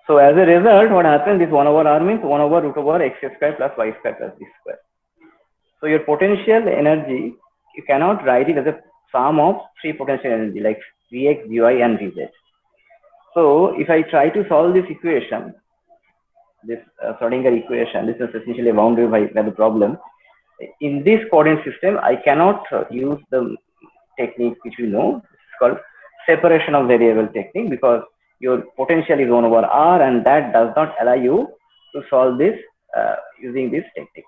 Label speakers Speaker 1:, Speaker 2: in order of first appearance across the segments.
Speaker 1: So as a result, what happens is 1 over r means 1 over root over x square plus y square plus b square. So your potential energy, you cannot write it as a sum of three potential energy like Vx, Vy and Vz. So if I try to solve this equation, this Schrodinger equation, this is essentially a boundary by the problem. In this coordinate system, I cannot use the technique which we know. It's called separation of variable technique, because your potential is 1 over r, and that does not allow you to solve this using this technique.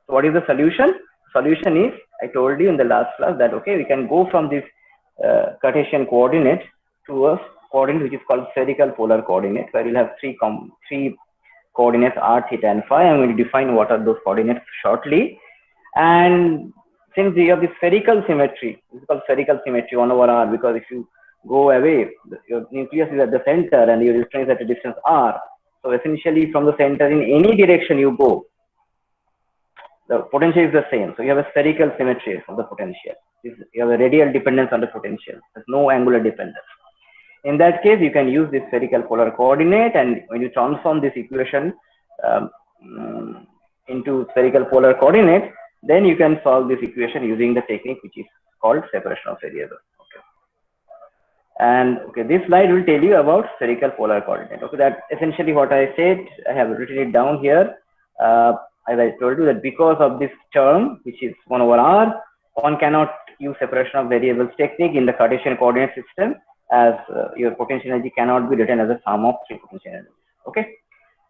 Speaker 1: So what is the solution? Solution is, I told you in the last class that okay, we can go from this Cartesian coordinate to a coordinate which is called spherical polar coordinate, where you'll have three coordinates r, theta and phi. I'm going to define what are those coordinates shortly. And since we have the spherical symmetry, it's called spherical symmetry 1 over r, because if you go away, your nucleus is at the center and your electron is at a distance r. So essentially from the center, in any direction you go, the potential is the same. So you have a spherical symmetry of the potential. You have a radial dependence on the potential. There's no angular dependence. In that case, you can use this spherical polar coordinate, and when you transform this equation into spherical polar coordinate, then you can solve this equation using the technique which is called separation of variables. Okay. And okay, this slide will tell you about spherical polar coordinate. Okay, that's essentially what I said. I have written it down here. As I told you that because of this term, which is 1 over r, one cannot use separation of variables technique in the Cartesian coordinate system, as your potential energy cannot be written as a sum of three potential energies. Okay,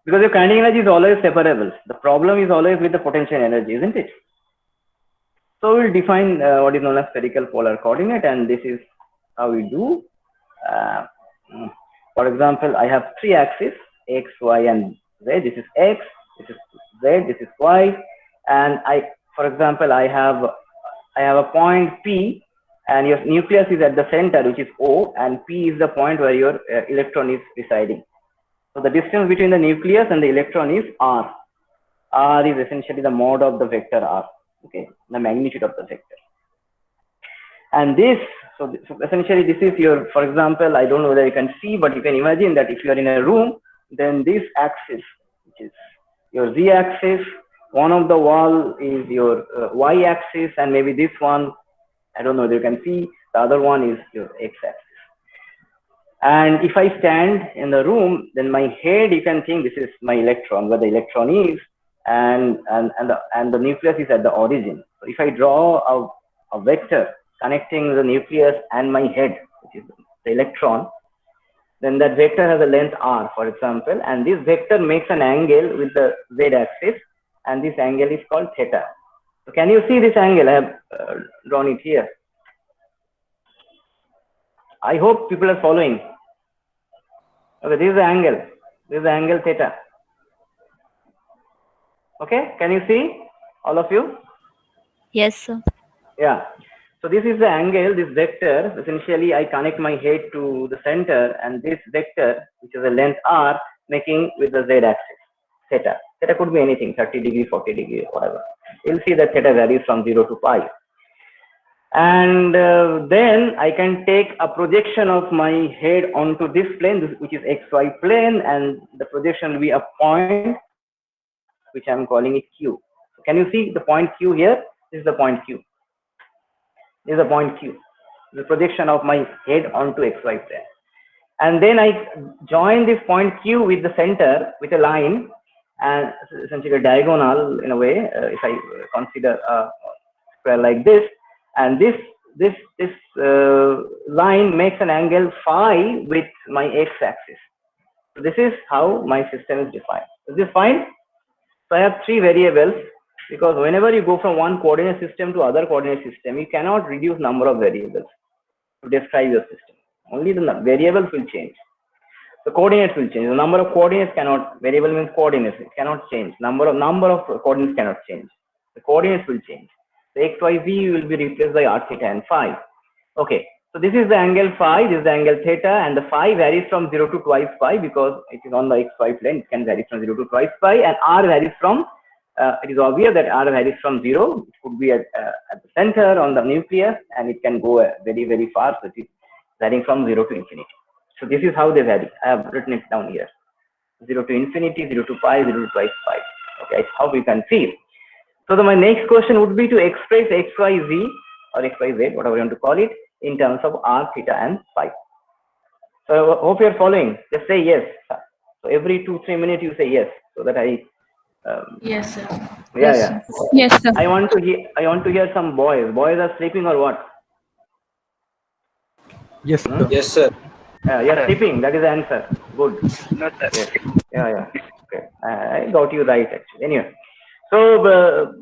Speaker 1: because your kinetic energy is always separable. The problem is always with the potential energy, isn't it? So we'll define what is known as spherical polar coordinate, and this is how we do. For example, I have three axes, x, y, and z. This is x, this is z, this is y, and for example, I have a point P, and your nucleus is at the center, which is O, and P is the point where your electron is residing. So the distance between the nucleus and the electron is r. R is essentially the mode of the vector r. Okay, the magnitude of the vector. And this, so essentially this is your, for example, I don't know whether you can see, but you can imagine that if you are in a room, then this axis, which is your z axis, one of the wall is your y axis, and maybe this one, I don't know whether you can see, the other one is your x axis. And if I stand in the room, then my head, you can think this is my electron, where the electron is, and the nucleus is at the origin. So if I draw a vector connecting the nucleus and my head, which is the electron, then that vector has a length r, for example, and this vector makes an angle with the z axis, and this angle is called theta. So can you see this angle? I have drawn it here. I hope people are following. Okay, this is the angle. This is the angle theta. Okay, can you see, all of you?
Speaker 2: Yes, sir.
Speaker 1: Yeah. So this is the angle, this vector. Essentially, I connect my head to the center, and this vector, which is a length r, making with the z axis, theta. Theta could be anything, 30 degree, 40 degree, whatever. You'll see that theta varies from 0 to pi. And then I can take a projection of my head onto this plane, which is xy plane, and the projection will be a point, which I'm calling it Q. So can you see the point Q here? This is the point Q. This is the point Q, the projection of my head onto xy plane. And then I join this point Q with the center with a line, and essentially a diagonal in a way, if I consider a square like this, and this line makes an angle phi with my x-axis. So this is how my system is defined. Is this fine? So I have three variables, because whenever you go from one coordinate system to other coordinate system, you cannot reduce number of variables to describe your system. Only the variables will change. The coordinates will change. The number of coordinates cannot, variable means coordinates, it cannot change. Number of coordinates cannot change. The coordinates will change. The x, y, z will be replaced by r, theta and phi. Okay, so this is the angle phi, this is the angle theta, and the phi varies from 0 to twice pi, because it is on the xy plane, it can vary from 0 to twice pi, and r varies from, it is obvious that r varies from 0, it could be at the center on the nucleus, and it can go very, very far, so it is varying from 0 to infinity. So this is how they vary. I have written it down here. 0 to infinity, 0 to pi, 0 to twice pi. Okay, that's how we can see. So my next question would be to express xyz or xyz, whatever you want to call it, in terms of r, theta, and phi. So I hope you're following. Just say yes. So every 2-3 minutes you say yes, so that I.
Speaker 3: Yes, sir.
Speaker 1: Yeah,
Speaker 2: Yes,
Speaker 1: yeah.
Speaker 2: sir.
Speaker 4: Yes, sir.
Speaker 1: I want to hear. I want to hear some boys. Boys are sleeping or what?
Speaker 5: Yes,
Speaker 1: Hmm?
Speaker 5: sir.
Speaker 6: Yes, sir.
Speaker 1: You're sleeping. That is the answer. Good.
Speaker 6: No, sir.
Speaker 1: Yes. Yeah. Okay. I got you right actually. Anyway, so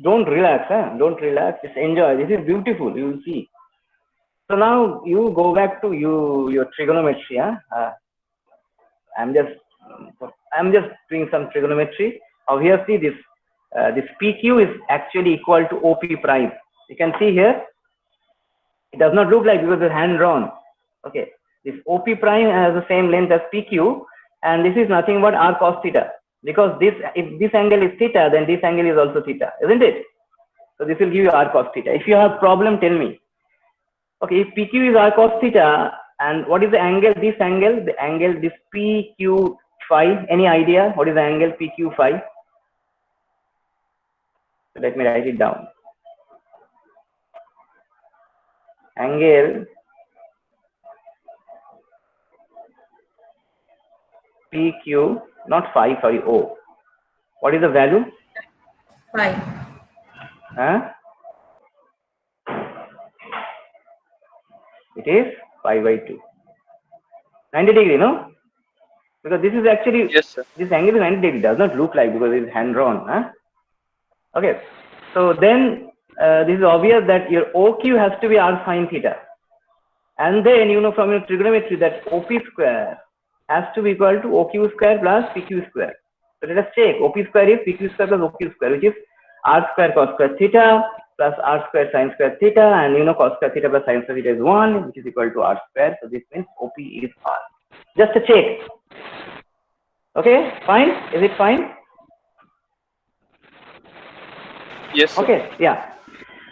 Speaker 1: don't relax. Don't relax. Just enjoy. This is beautiful. You will see. So now you go back to your trigonometry. I'm just doing some trigonometry. Obviously, this PQ is actually equal to OP prime. You can see here. It does not look like because it's hand drawn. Okay. This OP prime has the same length as PQ, and this is nothing but r cos theta. Because if this angle is theta, then this angle is also theta, isn't it? So this will give you r cos theta. If you have problem, tell me. Okay, if PQ is r cos theta, and what is the angle? This angle, this PQ phi. Any idea what is the angle PQ phi? So let me write it down. Angle PQ, not phi O. What is the value?
Speaker 3: 5.
Speaker 1: It is pi by 2. 90 degree, no? Because this is actually,
Speaker 6: Yes, sir.
Speaker 1: this angle is 90 degree. Does not look like because it is hand drawn. Okay. So then this is obvious that your OQ has to be r sine theta. And then you know from your trigonometry that OP square has to be equal to OQ square plus PQ square. So let us check. OP square is PQ square plus OQ square, which is r square cos square theta plus r square sine square theta, and you know cos square theta plus sine square theta is 1, which is equal to r square. So this means OP is r. Just a check. Okay, fine. Is it fine?
Speaker 6: Yes, sir.
Speaker 1: Okay, yeah.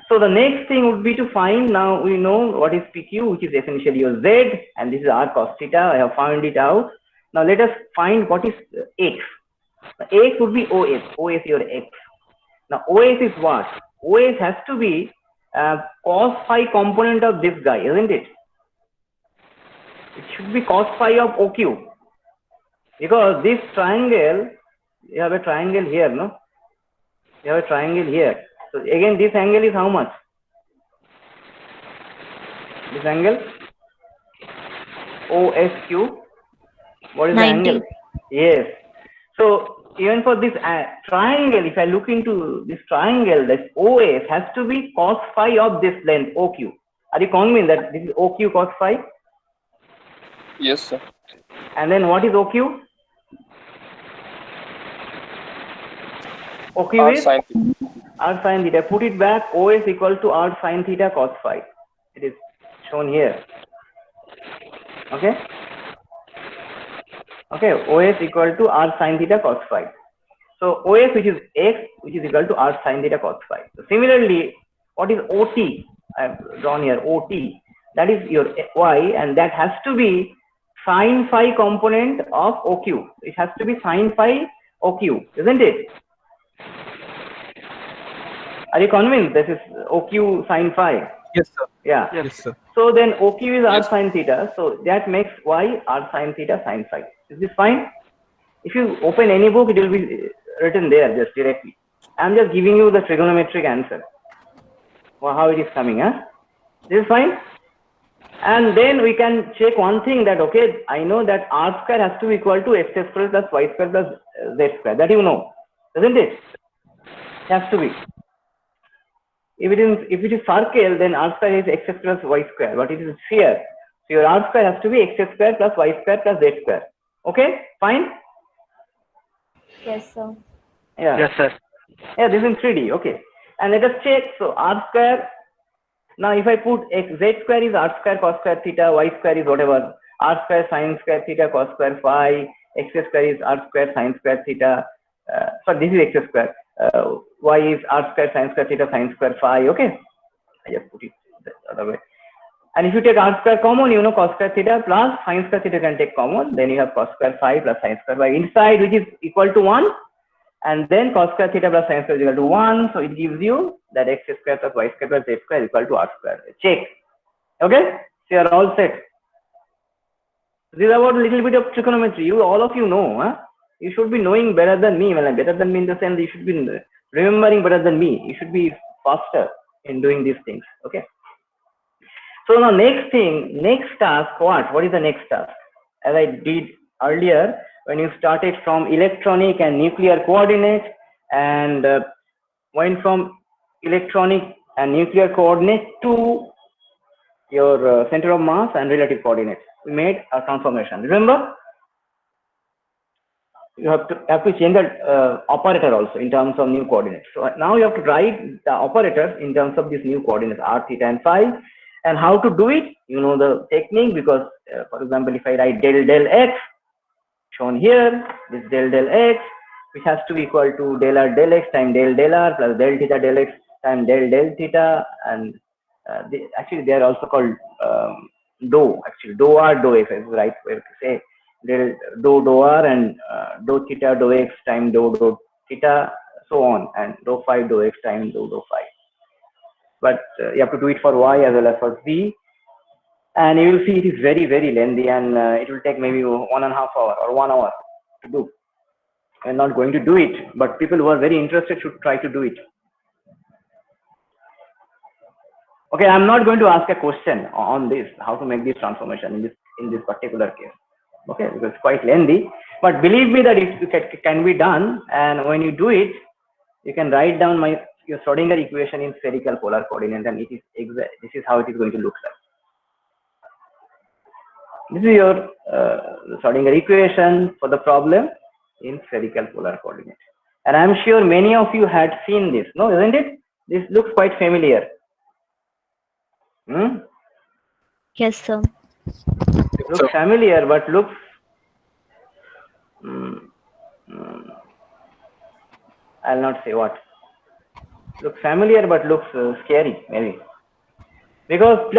Speaker 1: So the next thing would be to find, now we know what is PQ, which is essentially your Z, and this is r cos theta. I have found it out. Now let us find what is X. Now, X would be OS. OS your X. Now OS is what? OS has to be cos phi component of this guy, isn't it? It should be cos phi of OQ. Because this triangle, you have a triangle here, no? You have a triangle here. So again, this angle is how much? This angle OSQ. What is
Speaker 2: 90.
Speaker 1: the angle? Yes. So even for this triangle, if I look into this triangle, this OS has to be cos phi of this length OQ. Are you convinced that this is OQ cos phi?
Speaker 6: Yes, sir.
Speaker 1: And then what is OQ? OQ
Speaker 6: R
Speaker 1: is
Speaker 6: sine theta.
Speaker 1: r sine theta. Put it back. OS equal to r sine theta cos phi. It is shown here. Okay. Okay. OS equal to r sine theta cos phi. So OS, which is x, which is equal to r sine theta cos phi. So similarly, what is OT? I have drawn here OT. That is your y, and that has to be sine phi component of OQ. It has to be sine phi OQ, isn't it? Are you convinced this is OQ sine phi?
Speaker 5: Yes, sir.
Speaker 1: Yeah.
Speaker 5: Yes, sir.
Speaker 1: So then OQ is r
Speaker 6: Yes.
Speaker 1: sine theta. So that makes y r sine theta sine phi. Is this fine? If you open any book, it will be written there just directly. I'm just giving you the trigonometric answer. Well, how it is coming, This is fine. And then we can check one thing that, okay, I know that r square has to be equal to x square plus y square plus z square. That you know, isn't it? It has to be. If it is circle, then r square is x square plus y square. But it is sphere. So your r square has to be x square plus y square plus z square. Okay, fine.
Speaker 2: Yes, sir.
Speaker 1: Yeah.
Speaker 6: Yes, sir.
Speaker 1: Yeah, this is in 3D. Okay. And let us check. So r square. Now if I put z square is r square cos square theta, y square is whatever, r square sine square theta cos square phi, x square is r square sine square theta. So this is x square. Y is r square sine square theta sine square phi. Okay. I just put it the other way. And if you take r square common, you know cos square theta plus sin square theta can take common. Then you have cos square phi plus sin square phi inside, which is equal to 1. And then cos square theta plus sin square is equal to 1. So it gives you that x square plus y square plus z square is equal to r square. Check. Okay? So you are all set. This is about a little bit of trigonometry. All of you know. Huh? You should be knowing better than me. Well, better than me in the sense you should be remembering better than me. You should be faster in doing these things. Okay? So now next task, what is the next task? As I did earlier, when you started from electronic and nuclear coordinates and went from electronic and nuclear coordinate to your center of mass and relative coordinates. We made a transformation. Remember, you have to change the operator also in terms of new coordinates. So now you have to write the operators in terms of these new coordinates r, theta, and phi. And how to do it? You know the technique because, for example, if I write del x shown here, this del x, which has to be equal to del r del x times del r plus del theta del x times del theta, and actually they are also called dou. Actually, dou r dou x is the right way to say del dou r and dou theta dou x times dou theta, so on, and dou phi dou x times dou phi. But you have to do it for y as well as for z, and you will see it is very lengthy, and it will take maybe 1.5 hours or 1 hour to do. I'm not going to do it, but people who are very interested should try to do it. Okay, I'm not going to ask a question on this, how to make this transformation in this particular case. Okay, because it's quite lengthy, but believe me that it can be done, and when you do it, you can write down your Schrodinger equation in spherical polar coordinate, and this is how it is going to look like. This is your Schrodinger equation for the problem in spherical polar coordinate, and I'm sure many of you had seen this, no, isn't it? This looks quite familiar.
Speaker 2: Yes, sir.
Speaker 1: Looks familiar, but looks I'll not say what. Looks familiar, but looks scary, maybe. Because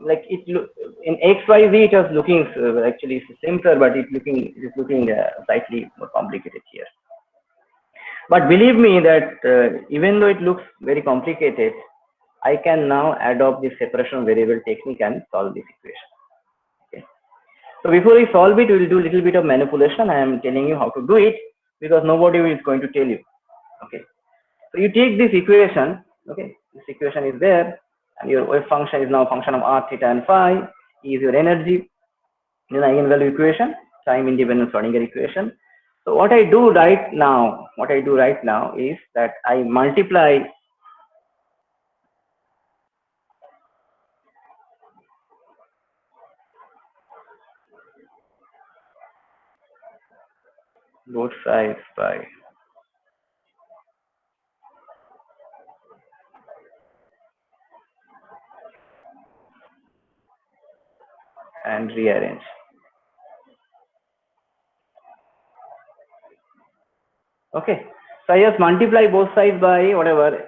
Speaker 1: like it look in XYZ, it was looking actually simpler, but it is looking slightly more complicated here. But believe me that even though it looks very complicated, I can now adopt the separation variable technique and solve this equation. Okay. So before we solve it, we will do a little bit of manipulation. I am telling you how to do it because nobody is going to tell you. Okay. So you take this equation. Okay. This equation is there, and your wave function is now a function of r, theta, and phi. E is your energy. Then eigenvalue equation, time independent Schrodinger equation. So what I do right now is that I multiply both sides by and rearrange. Okay, so I just multiply both sides by whatever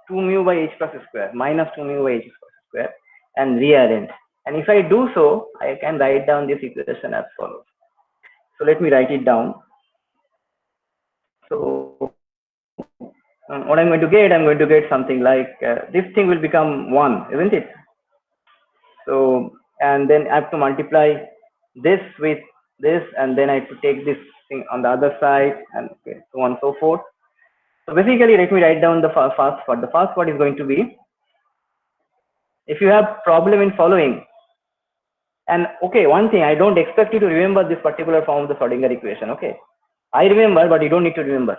Speaker 1: 2 mu by h plus square minus 2 mu by h plus square and rearrange. And if I do so, I can write down this equation as follows. So let me write it down. So what I'm going to get something like this thing will become 1, isn't it? So, and then I have to multiply this with this, and then I have to take this thing on the other side, and okay, so on and so forth. So basically, let me write down the first part. The first part is going to be, if you have problem in following, and okay, one thing, I don't expect you to remember this particular form of the Schrodinger equation. Okay, I remember, but you don't need to remember.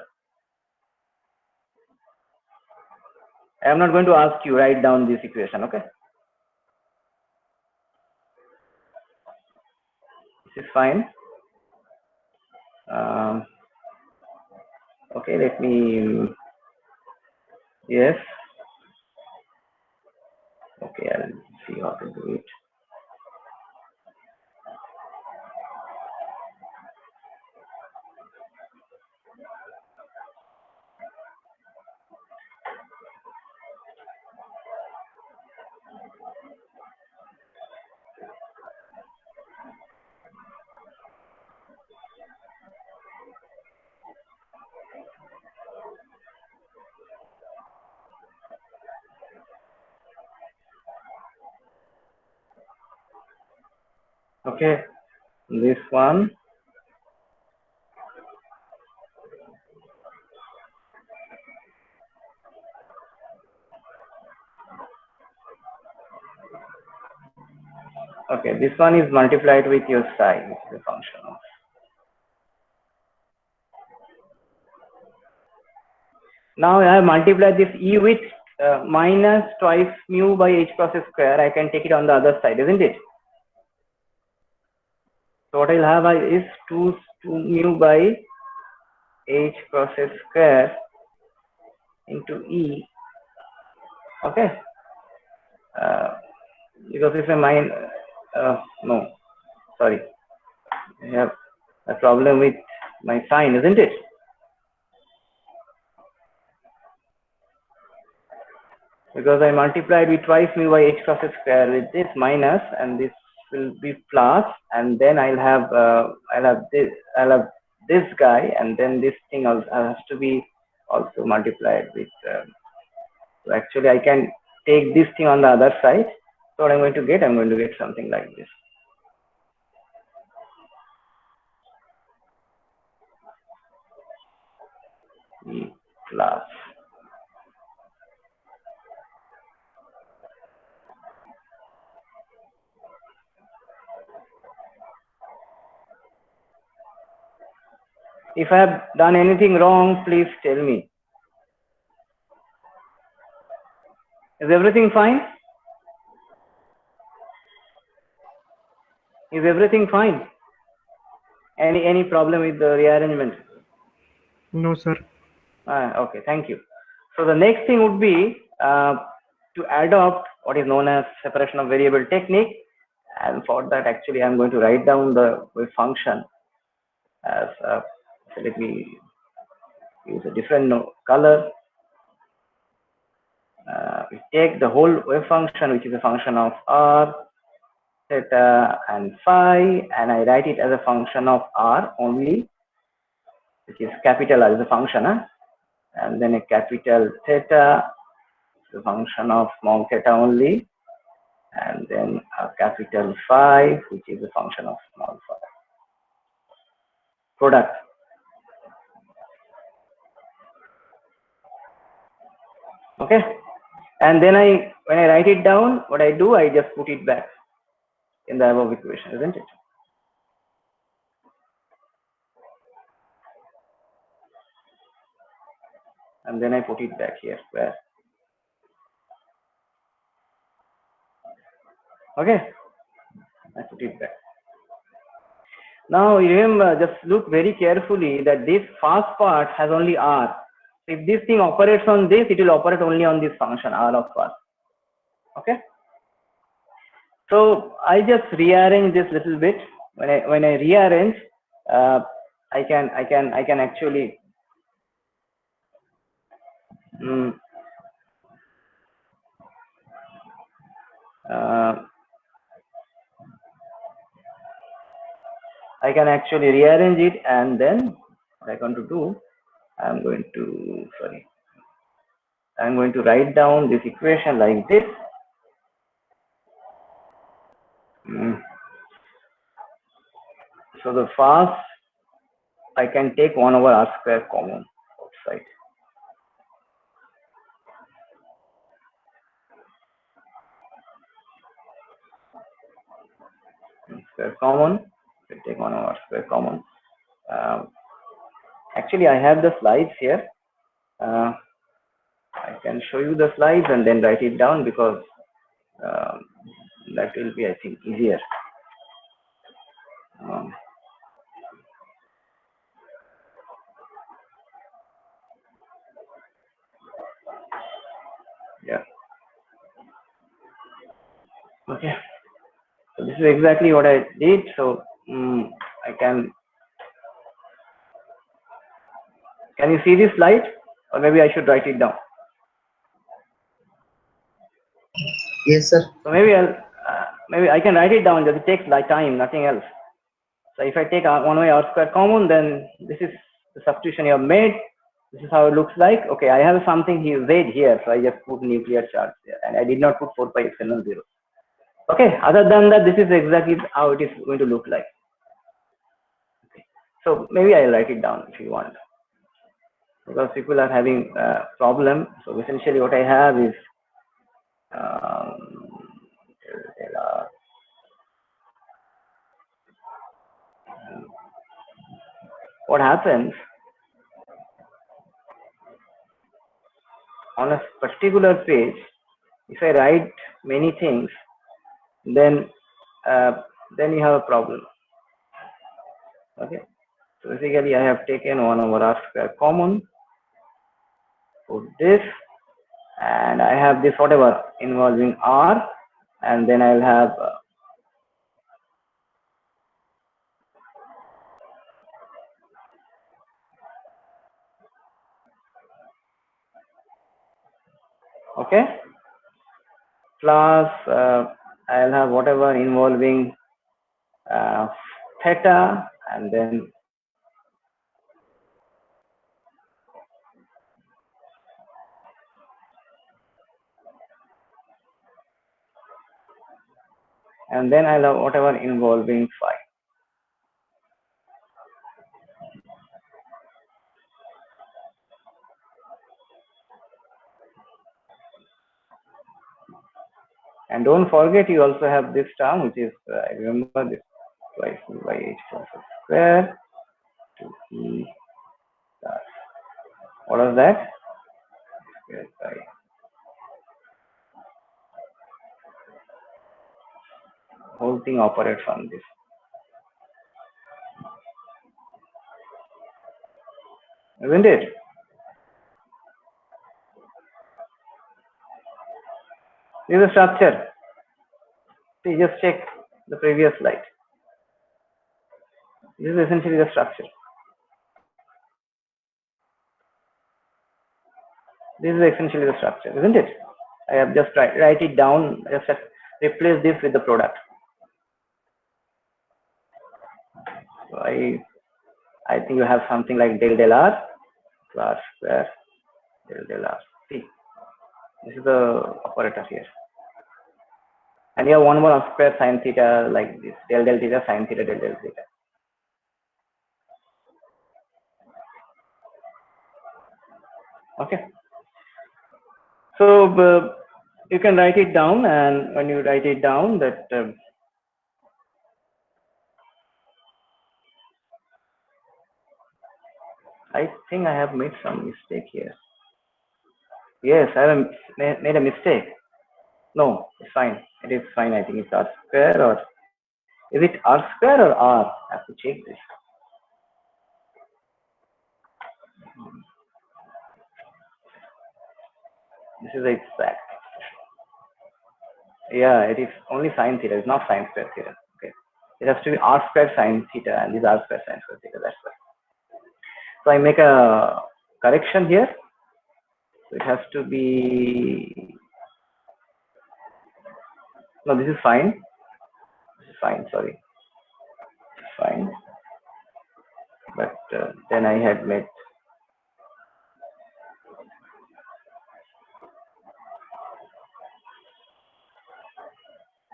Speaker 1: I am not going to ask you write down this equation. Okay, this is fine. Okay, let me, yes. Okay, I'll see how to do it. Okay, this one. Okay, this one is multiplied with your psi, which is a function of. Now I have multiplied this E with minus twice mu by h cross square. I can take it on the other side, isn't it? So what I'll have is 2 mu by h cross square into E. Okay. Because it's a no, sorry. I have a problem with my sign, isn't it? Because I multiplied with twice mu by h cross square with this minus, and this will be plus, and then I'll have this guy, and then this thing also has to be also multiplied with. So actually, I can take this thing on the other side. So what I'm going to get something like this. E plus. If I have done anything wrong, please tell me. Is everything fine? Is everything fine? Any problem with the rearrangement?
Speaker 4: No, sir.
Speaker 1: Okay, thank you. So the next thing would be to adopt what is known as separation of variable technique, and for that actually I'm going to write down the wave function as so let me use a different color. We take the whole wave function, which is a function of r, theta, and phi, and I write it as a function of r only, which is capital R is a function, and then a capital theta, is a function of small theta only, and then a capital phi, which is a function of small phi. Product. Okay, and then when I write it down, what I do, I just put it back in the above equation, isn't it? And then I put it back here. Where? Okay, I put it back. Now you remember, just look very carefully that this first part has only r. If this thing operates on this, it will operate only on this function r of r. Okay. So I just rearrange this little bit. When I rearrange, I can actually I can actually rearrange it, and then what I'm going to do, I'm going to write down this equation like this. So the first, I can take 1 over r square common outside. Square common, I take 1 over r square common. Actually, I have the slides here. I can show you the slides and then write it down, because that will be, I think, easier. Yeah. Okay. So this is exactly what I did. So I can you see this slide, or maybe I should write it down?
Speaker 4: Yes, sir.
Speaker 1: So maybe I can write it down. Just it takes like time, nothing else. So if I take 1 over r square common, then this is the substitution you have made. This is how it looks like. Okay, I have something here Z here, so I just put nuclear charge there, and I did not put 4 pi epsilon 0. Okay, other than that, this is exactly how it is going to look like. So maybe I'll write it down if you want, because people are having a problem. So essentially what I have is what happens on a particular page. If I write many things, then you have a problem. Okay, so basically I have taken 1 over r square common, put this, and I have this whatever involving r, and then I'll have okay, plus I'll have whatever involving theta, and then I'll have whatever involving phi. And don't forget, you also have this term, which is I remember this twice by h plus square to e plus. What was that? Square by whole thing operates on this. Isn't it? This is a structure. See, just check the previous slide. This is essentially the structure. This is essentially the structure, isn't it? I have just write it down, just replace this with the product. So I think you have something like del r plus square del r. See, this is the operator here. And you have 1 more r square sine theta like this, del theta sine theta del theta. Okay. So you can write it down, and when you write it down, that I think I have made some mistake here. Yes, I have made a mistake. No, it's fine. It is fine. I think it's r square, or is it r square or r? I have to check this. This is the exact. Yeah, it is only sine theta. It's not sine square theta. Okay, it has to be r square sine theta, and this r square sine square theta. That's why. So I make a correction here. So it has to be. No, this is fine. This is fine. Sorry, fine. But then I had made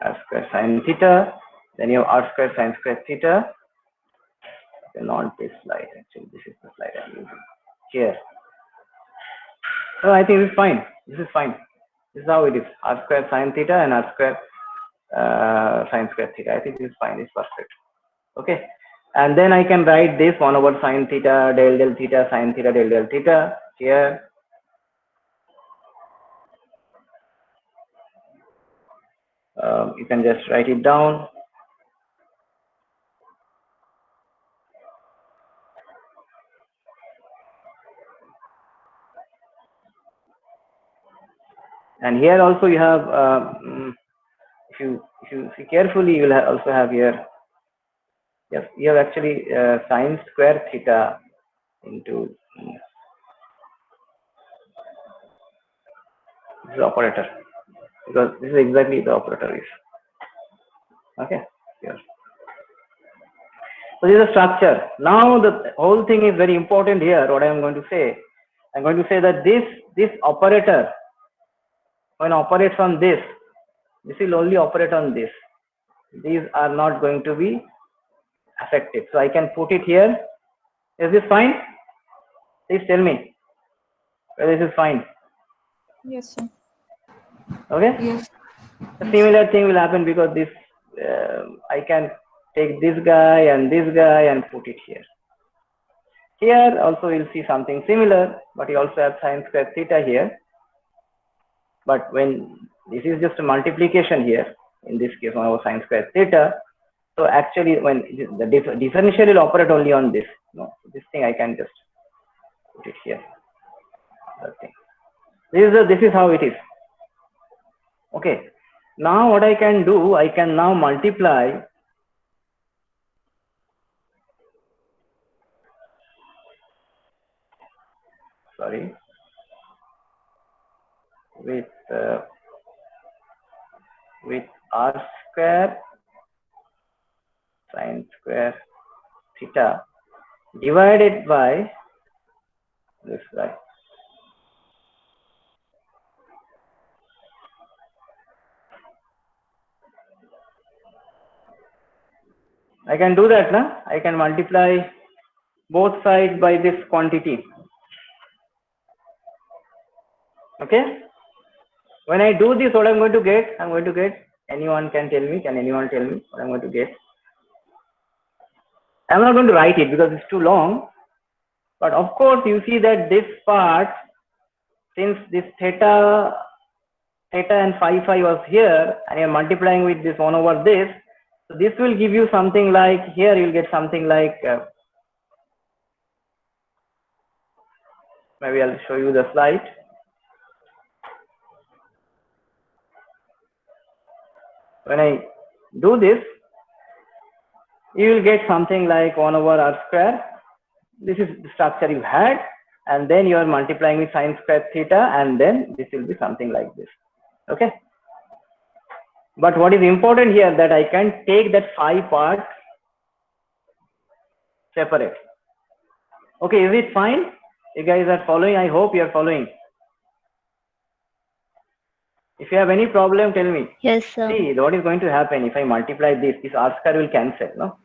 Speaker 1: r square sine theta. Then you have r square sine square theta. Okay, not this slide. Actually, this is the slide I'm using here. So I think this is fine. This is fine. This is how it is. R square sine theta and r square sine square theta. I think this is fine. It's perfect. Okay. And then I can write this 1 over sine theta del theta sine theta del theta here. You can just write it down. And here also you have, if you see carefully, you will also have here. Yes, you have actually sine square theta into this operator, because this is exactly the operator is. Okay, here. So this is a structure. Now the whole thing is very important here. What I am going to say, I'm going to say that this operator, when operates on this, This will only operate on this. These are not going to be affected. So I can put it here. Is this fine? Please tell me whether this is fine.
Speaker 5: Yes, sir.
Speaker 1: Okay.
Speaker 3: Yes.
Speaker 1: A similar thing will happen because this I can take this guy and put it here. Here also you'll see something similar, but you also have sine square theta here. But when this is just a multiplication here, in this case 1 over sine square theta. So actually when the differential will operate only on this. No, this thing I can just put it here. Okay. This is how it is. Okay. Now what I can do, I can now multiply with r square sine square theta divided by this guy. I can do that, na? I can multiply both sides by this quantity. Okay. When I do this, what I'm going to get? Anyone can tell me? Can anyone tell me what I'm going to get? I'm not going to write it because it's too long. But of course, you see that this part, since this theta and phi was here, and you're multiplying with this 1 over this, so this will give you something like, here you'll get something like, maybe I'll show you the slide. When I do this, you will get something like 1 over r square. This is the structure you had, and then you are multiplying with sine square theta, and then this will be something like this. Okay. But what is important here, that I can take that phi part separate. Okay, is it fine? You guys are following? I hope you are following. If you have any problem, tell me.
Speaker 2: Yes, sir.
Speaker 1: See, what is going to happen if I multiply this r square will cancel, no?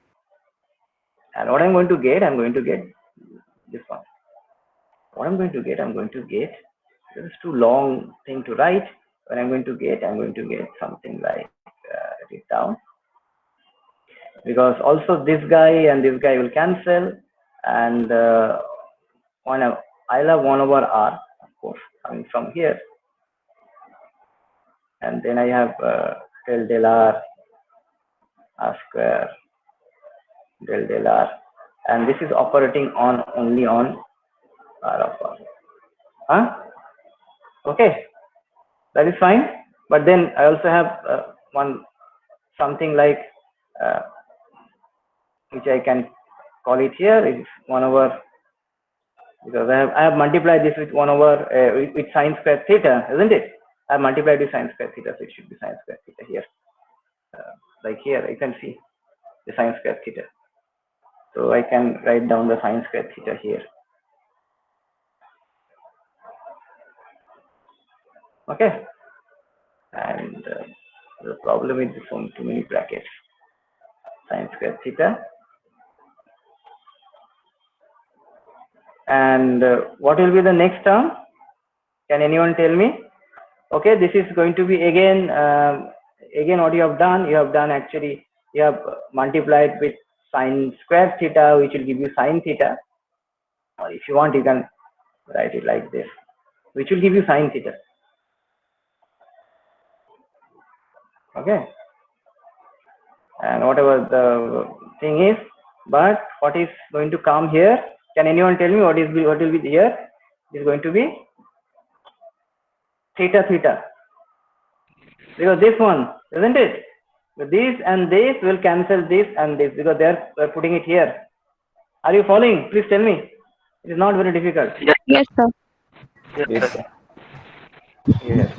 Speaker 1: And what I'm going to get this one. What I'm going to get, this is too long thing to write. What I'm going to get something like, write it down. Because also this guy and this guy will cancel, and I'll have 1 over r, of course, coming from here. And then I have del r square del r, and this is operating on only on r of r. Huh? Okay, that is fine. But then I also have something like which I can call it here is 1 over, because I have multiplied this with 1 over with sine square theta, isn't it? I have multiplied with sine square theta, so it should be sine square theta here. Like here, you can see the sine square theta. So I can write down the sine square theta here. Okay. And the problem is too many brackets. Sine square theta. And what will be the next term? Can anyone tell me? Okay, this is going to be again what you have done actually, you have multiplied with sine square theta, which will give you sine theta, or if you want you can write it like this, which will give you sine theta. Okay, and whatever the thing is, but what is going to come here? Can anyone tell me what will be here? It is going to be theta, because this one, isn't it? This and this will cancel this and this, because they are putting it here. Are you following? Please tell me. It is not very difficult.
Speaker 2: Yes, sir.
Speaker 6: Yes, sir.
Speaker 1: Yes.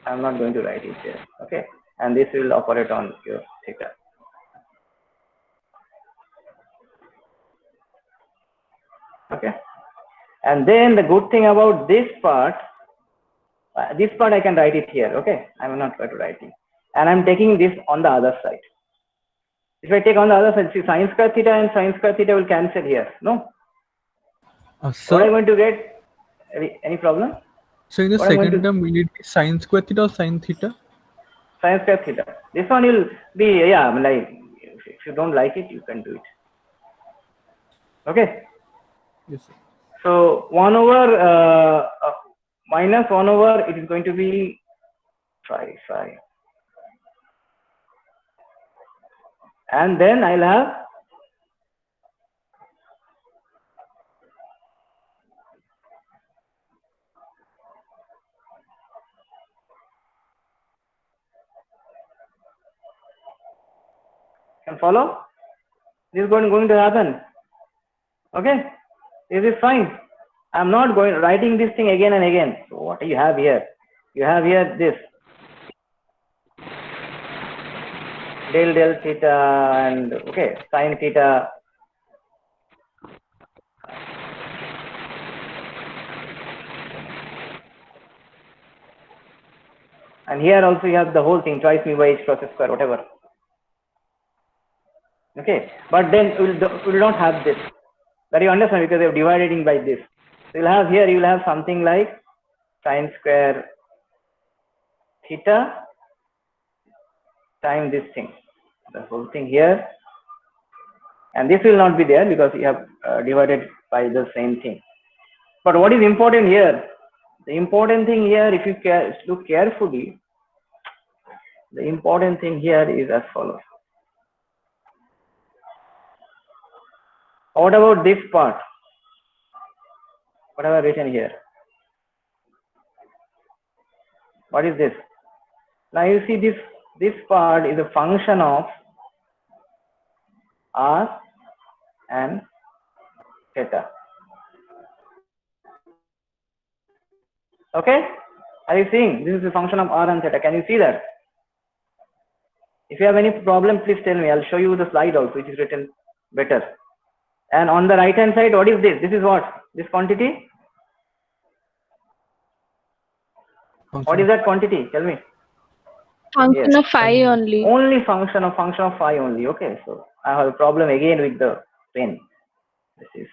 Speaker 1: I'm not going to write it here. Okay. And this will operate on your theta. Okay. And then the good thing about this part, This part I can write it here, okay? I'm not going to write it. And I'm taking this on the other side. If I take on the other side, see sine square theta and sine square theta will cancel here, no? What I'm
Speaker 7: Sir,
Speaker 1: going to get, any problem?
Speaker 7: so in the
Speaker 1: What I'm going
Speaker 7: second
Speaker 1: to,
Speaker 7: term, will it be sine square theta or sine theta?
Speaker 1: sine square theta. This one will be, yeah, like, if you don't like it, you can do it. Okay?
Speaker 7: Yes, sir.
Speaker 1: So 1 over, minus 1 over, it is going to be phi. And then I'll have can follow? This is going to happen. Okay? This is fine. I'm not writing this thing again and again. So what do you have here? You have here this del theta and okay, sine theta. And here also you have the whole thing, twice mu by h plus h square, whatever. Okay, but then we will not have this. That you understand, because they have divided it by this. So you'll have here, you will have something like sine square theta times this thing, the whole thing here, and this will not be there because you have divided by the same thing. But what is important here? The important thing here, if you look carefully, the important thing here is as follows. What about this part? What have I written here? What is this? Now you see this part is a function of r and theta. Okay? Are you seeing? This is a function of r and theta. Can you see that? If you have any problem, please tell me. I'll show you the slide also, which is written better. And on the right hand side, what is this? This is what? This quantity? What is that quantity? Tell me.
Speaker 2: Function
Speaker 1: Yes.
Speaker 2: of phi only.
Speaker 1: Only function of phi only. Okay. So I have a problem again with the pen. This is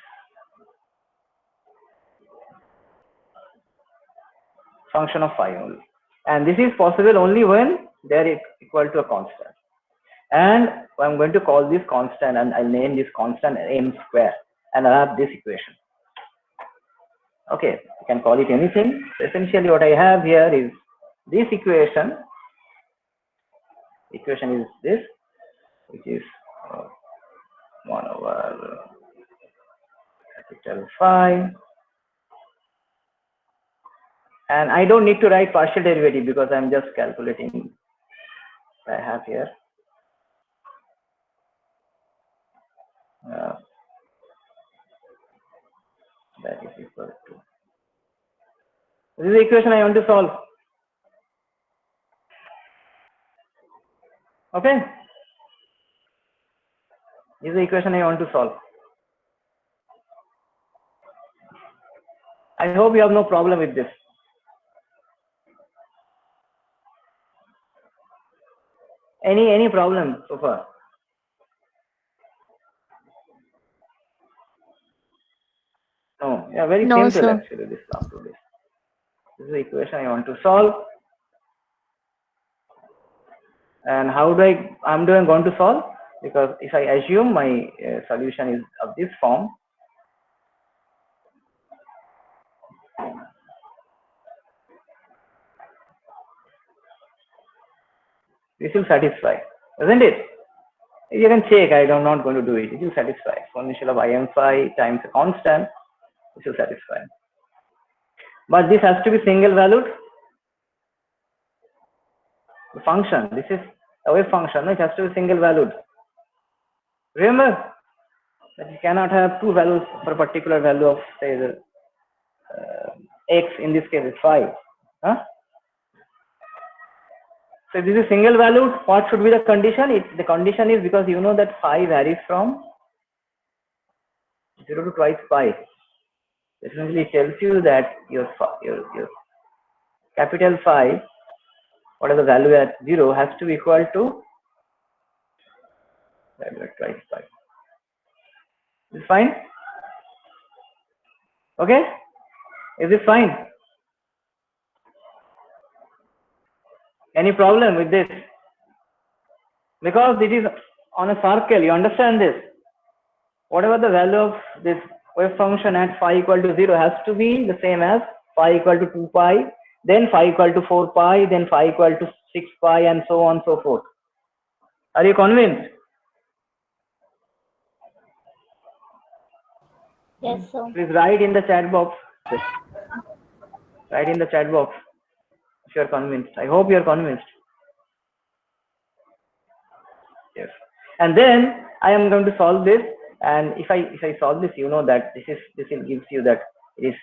Speaker 1: function of phi only. And this is possible only when they are equal to a constant. And I'm going to call this constant, and I'll name this constant m square, and I'll have this equation. Okay, you can call it anything. So essentially what I have here is this equation. Equation is this, which is 1 over capital phi. And I don't need to write partial derivative because I'm just calculating what I have here. That is equal to. This is the equation I want to solve. Okay. This is the equation I want to solve. I hope you have no problem with this. Any problem so far? No. Yeah, very
Speaker 2: No,
Speaker 1: simple
Speaker 2: sir.
Speaker 1: actually. This up to this. This is the equation I want to solve. And how do I'm going to solve? Because if I assume my solution is of this form, this will satisfy, isn't it? You can check. I'm not going to do it. It will satisfy. Exponential of im phi times a constant, which will satisfy. But this has to be single valued. The function. This is a wave function. No? It has to be single valued. Remember that you cannot have two values for a particular value of say the x. In this case, is phi. Huh? So if this is single valued, what should be the condition? The condition is, because you know that phi varies from 0 to twice pi. Essentially, it tells you that your capital phi, whatever the value at 0, has to be equal to value at twice phi. Is it fine? Okay? Is it fine? Any problem with this? Because it is on a circle, you understand this? Whatever the value of this wave function at phi equal to 0 has to be the same as phi equal to 2 pi, then phi equal to 4 pi, then phi equal to 6 pi, and so on and so forth. Are you convinced?
Speaker 2: Yes, sir.
Speaker 1: Please write in the chat box. Write in the chat box if you are convinced. I hope you are convinced. Yes. And then I am going to solve this. And if I solve this, you know that this will gives you that it is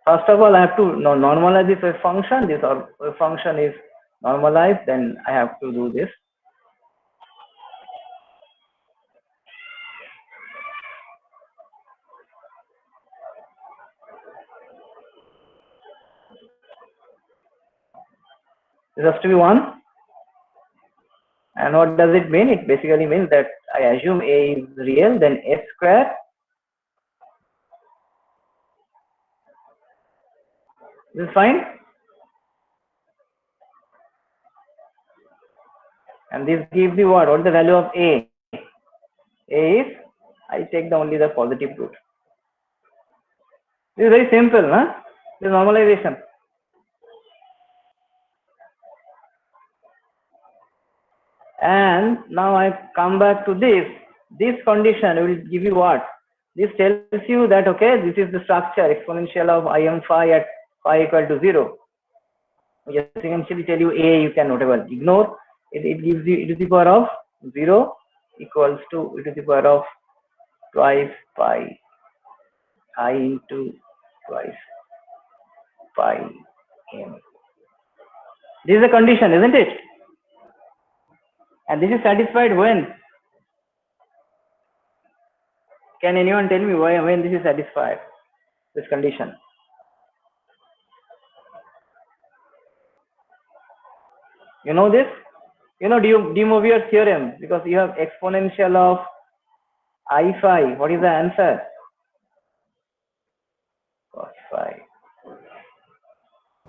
Speaker 1: first of all I have to normalize this wave function. This wave function is normalized. Then I have to do this. This has to be 1. And what does it mean? It basically means that I assume A is real, then S square. This is fine. And this gives you what? What is the value of A? A is, I take only the positive root. This is very simple, huh? This is normalization. And now I come back to this. This condition will give you what? This tells you that, okay, this is the structure, exponential of Im phi at phi equal to 0. Just essentially tell you A, you can whatever ignore. It gives you e to the power of 0 equals to e to the power of twice pi I into twice pi m. This is a condition, isn't it? And this is satisfied when? Can anyone tell me why, when this is satisfied, this condition? You know this? You know de Moivre's theorem, because you have exponential of I phi. What is the answer? Cos phi.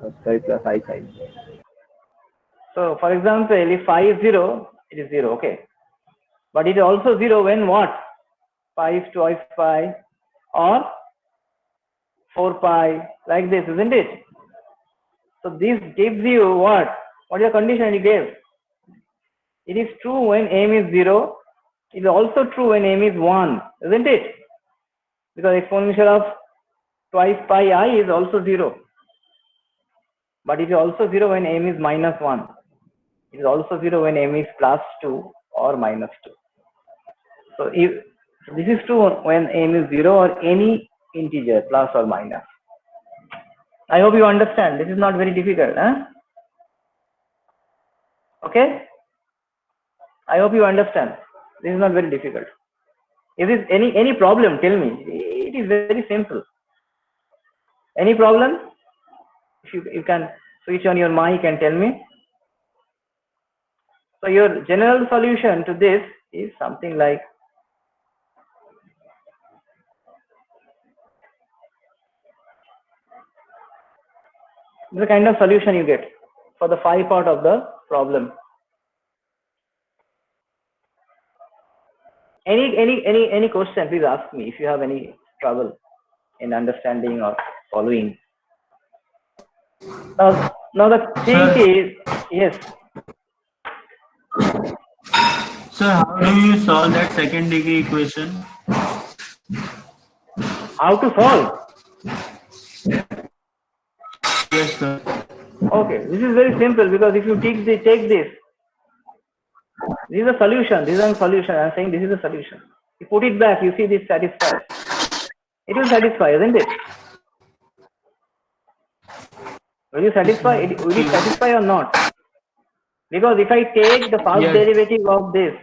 Speaker 1: Cos phi plus I phi. So, for example, if phi is 0, it is 0, okay. But it is also 0 when what? Pi is twice pi or 4 pi, like this, isn't it? So this gives you what? What is the condition it gave? It is true when m is 0. It is also true when m is 1, isn't it? Because exponential of twice pi I is also 0. But it is also 0 when m is minus 1. It is also 0 when m is plus 2 or minus 2. So if this is true when m is 0 or any integer, plus or minus. I hope you understand. This is not very difficult, huh? Okay? I hope you understand. This is not very difficult. Is this any problem? Tell me. It is very simple. Any problem? If you can switch on your mic and tell me. So your general solution to this is something like the kind of solution you get for the phi part of the problem. Any question, please ask me if you have any trouble in understanding or following. Now the thing is, yes.
Speaker 6: Sir, how do you solve that second degree equation?
Speaker 1: How to solve?
Speaker 6: Yes, sir.
Speaker 1: Okay, this is very simple, because if you take this, this is a solution. This is a solution. I'm saying this is a solution. You put it back, you see this satisfies. It will satisfy, isn't it? Will you satisfy? Will it satisfy or not? Because if I take the first derivative of this,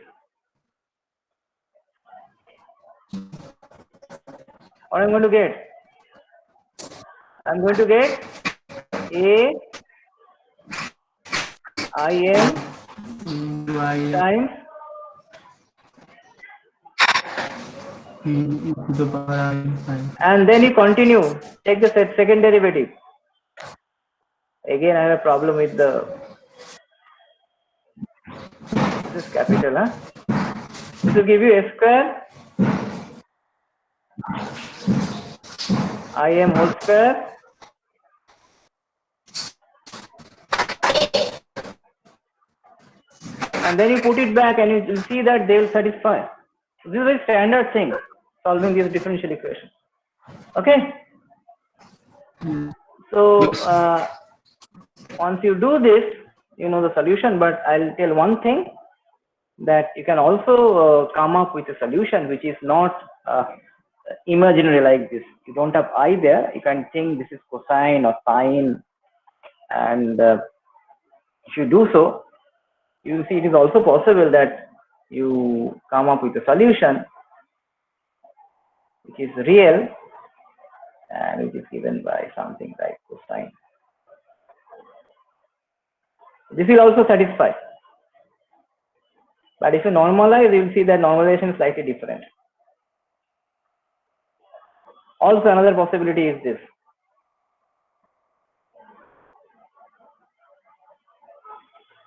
Speaker 1: what I'm going to get? I'm going to get A IM times and then you continue, take the second derivative. Again, I have a problem with this capital, huh? This will give you a square IM whole square and then you put it back and you will see that they will satisfy. This is a standard thing, solving this differential equation. Okay? So, once you do this, you know the solution, but I'll tell one thing, that you can also come up with a solution which is not imaginary like this. You don't have I there, you can think this is cosine or sine, and if you do so, you will see it is also possible that you come up with a solution which is real and which is given by something like cosine. This will also satisfy. But if you normalize, you will see that normalization is slightly different. Also, another possibility is this.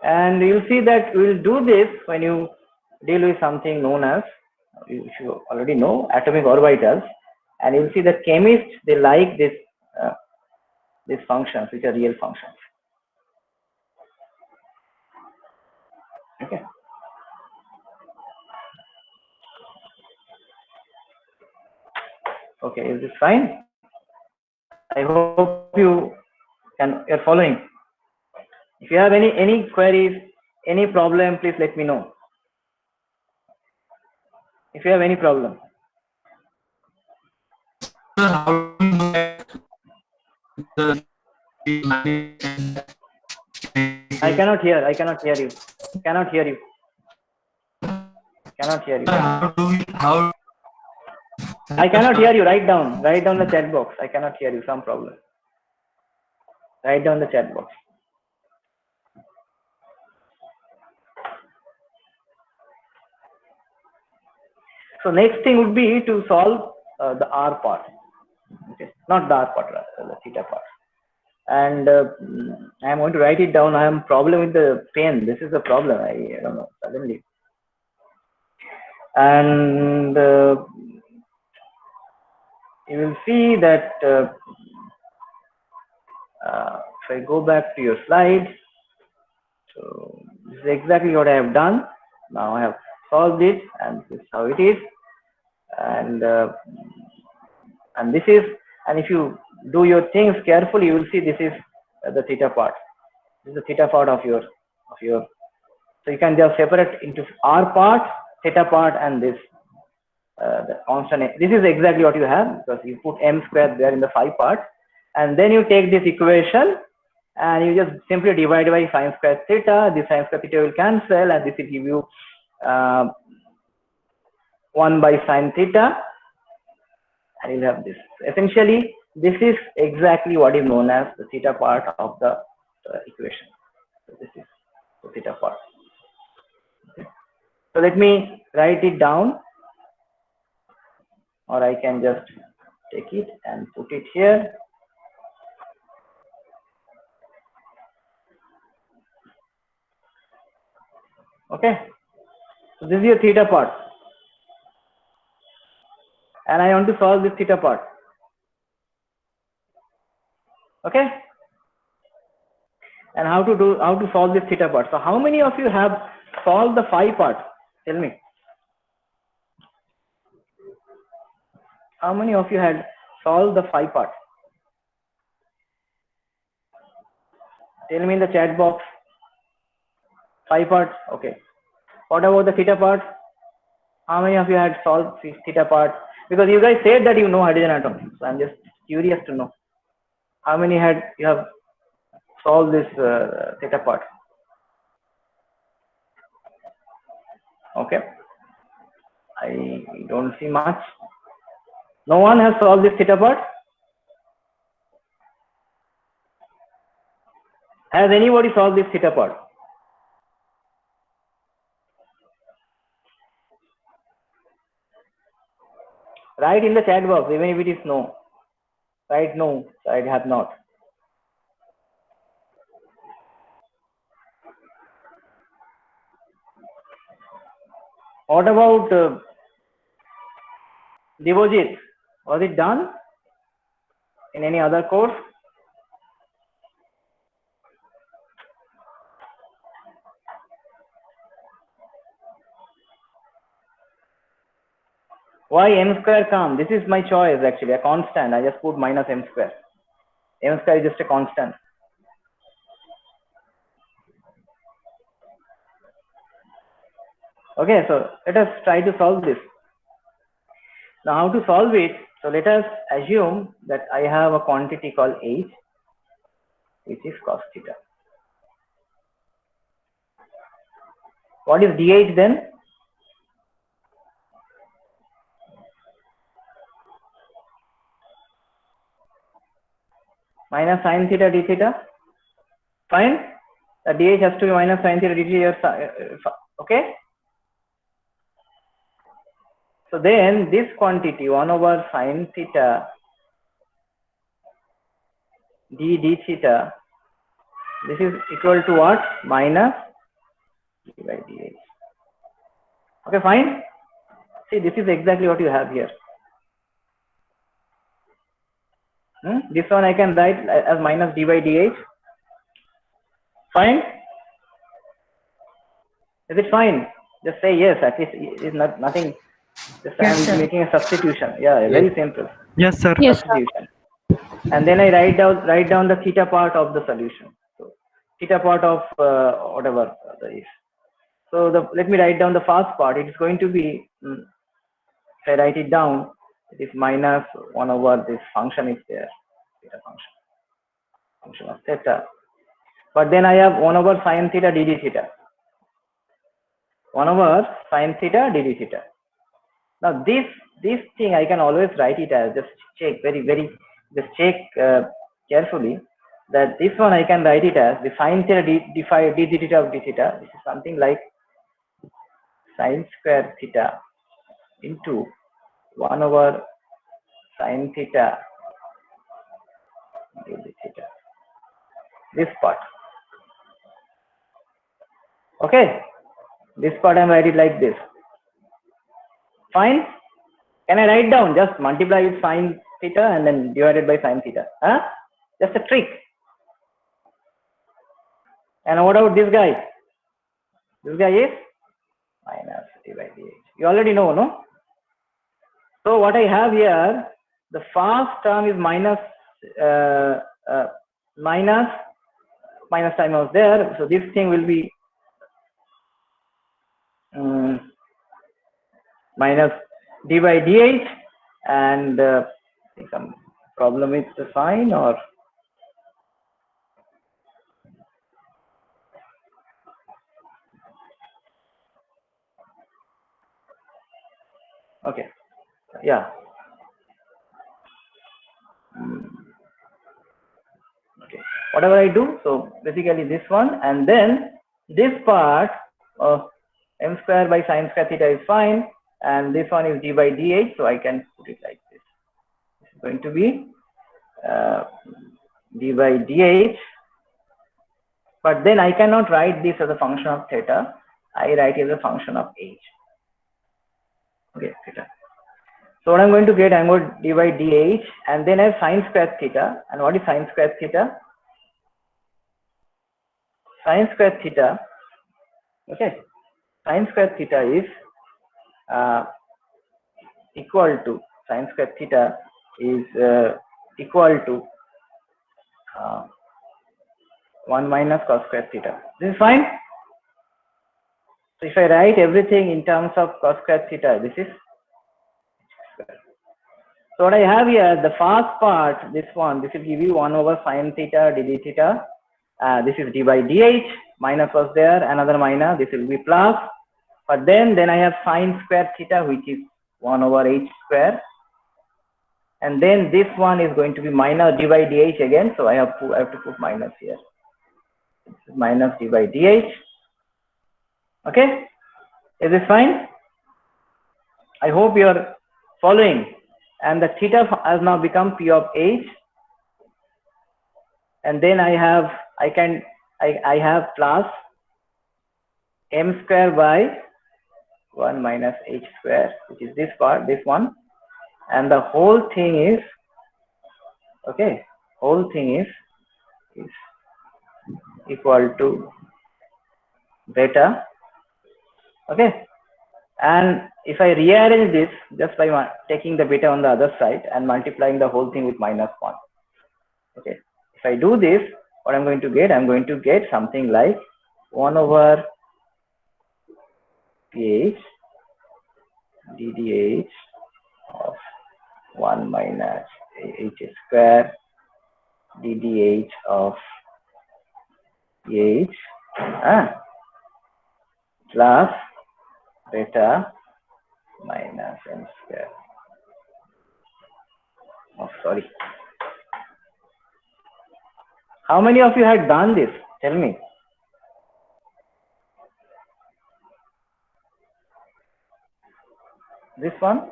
Speaker 1: And you will see that we will do this when you deal with something known as, you should already know, atomic orbitals. And you will see that chemists, they like this these functions, which are real functions. Okay. Okay, is this fine? I hope you're following. If you have any queries, any problem, please let me know. If you have any problem. I cannot hear you. Cannot hear you. Cannot hear you. I cannot hear you. Write down the chat box. I cannot hear you. Some problem. Write down the chat box. So next thing would be to solve the R part. Okay, not the R part, rather the theta part. And I am going to write it down. I am problem with the pen. This is the problem. I don't know suddenly. And you will see that if I go back to your slides, so this is exactly what I have done. Now I have solved it, and this is how it is. And this is, and if you do your things carefully, you will see this is the theta part. This is the theta part of your. So you can just separate into R part, theta part, and this the constant. This is exactly what you have, because you put m squared there in the phi part, and then you take this equation and you just simply divide by sine squared theta. This sine squared theta will cancel, and this will give you 1 by sine theta, and you'll have this. Essentially, this is exactly what is known as the theta part of the equation. So this is the theta part. Okay. So let me write it down, or I can just take it and put it here. Okay. So this is your theta part, and I want to solve this theta part. Okay. And how to solve this theta part? So how many of you have solved the phi part? Tell me. How many of you had solved the phi part? Tell me in the chat box. Phi part. Okay. What about the theta part? How many of you had solved theta part? Because you guys said that you know hydrogen atoms. So I'm just curious to know how many you have solve this theta part. Okay, I don't see much. No one has solved this theta part. Has anybody solved this theta part? Write in the chat box, even if it is no. Write no, I have not. What about Devojit? Was it done in any other course? Why m square come? This is my choice actually, a constant. I just put minus m square. M square is just a constant. Okay, so let us try to solve this. Now, how to solve it? So let us assume that I have a quantity called h, which is cos theta. What is dh then? Minus sin theta d theta. Fine. The dh has to be minus sin theta d theta. Okay. So then this quantity 1 over sin theta d theta, this is equal to what? Minus d by dh. Okay, fine. See, this is exactly what you have here. This one I can write as minus d by dh. Fine. Is it fine? Just say yes. At least it is not nothing. Just
Speaker 3: Yes,
Speaker 1: I am
Speaker 3: sir.
Speaker 1: making a substitution. Yeah, very simple.
Speaker 4: Yes, sir.
Speaker 5: Yes, sir.
Speaker 1: Substitution. And then I write down the theta part of the solution. So theta part of whatever is. So let me write down the first part. It is going to be, if I write it down, it is minus 1 over this function is there, theta function of theta. But then I have 1 over sin theta d theta. 1 over sin theta d theta. Now this thing I can always write it as, just check just check carefully that this one I can write it as the sin theta d theta of d theta. This is something like sin square theta into 1 over sin theta d theta. This part. Okay. This part I am writing like this. Fine. Can I write down? Just multiply with sin theta and then divided by sin theta. Huh? Just a trick. And what about this guy? This guy is minus d by dh. You already know, no? So what I have here, the first term is minus sign was there. So this thing will be minus d by dh, and some problem with the sign, or okay, yeah. Okay, whatever I do, so basically this one, and then this part of m square by sin square theta is fine, and this one is d by dh, so I can put it like this. This is going to be d by dh, but then I cannot write this as a function of theta. I write it as a function of h. Okay, theta. So what I'm going to get, I'm going to d by dh, and then I have sin square theta. And what is sin square theta? Sin square theta, okay, sin square theta is equal to, sin square theta is equal to 1 minus cos square theta. This is fine. So if I write everything in terms of cos square theta, this is square. So what I have here, the first part, this will give you 1 over sin theta d theta, This is d by dh, minus was there, another minus, this will be plus. But then I have sine square theta, which is 1 over h square. And then this one is going to be minus d by dh again. So I have to put minus here. Minus d by dh. Okay. Is this fine? I hope you are following. And the theta has now become p of h. And then I have plus m square by 1 minus h square, which is this part, this one. And the whole thing is, okay, whole thing is equal to beta. Okay. And if I rearrange this just by taking the beta on the other side and multiplying the whole thing with minus 1. Okay. If I do this, what I'm going to get? I'm going to get something like 1 over ph ddh of 1 minus h square ddh of ph plus beta minus m square. Oh, sorry. How many of you had done this? Tell me. This one.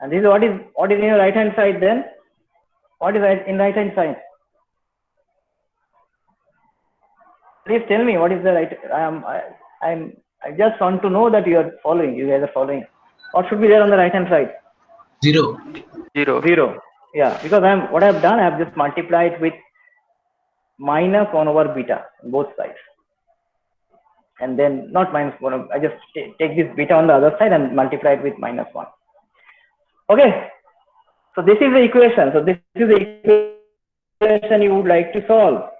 Speaker 1: And this is what is in your right hand side then? What is in right hand side? Please tell me what is the right. I just want to know that you are following. You guys are following. What should be there on the right hand side?
Speaker 8: 0.
Speaker 1: 0. Yeah, because what I have done, I have just multiplied with minus 1 over beta on both sides. And then not minus 1, I just take this beta on the other side and multiply it with minus 1. Okay. So this is the equation. So this is the equation you would like to solve.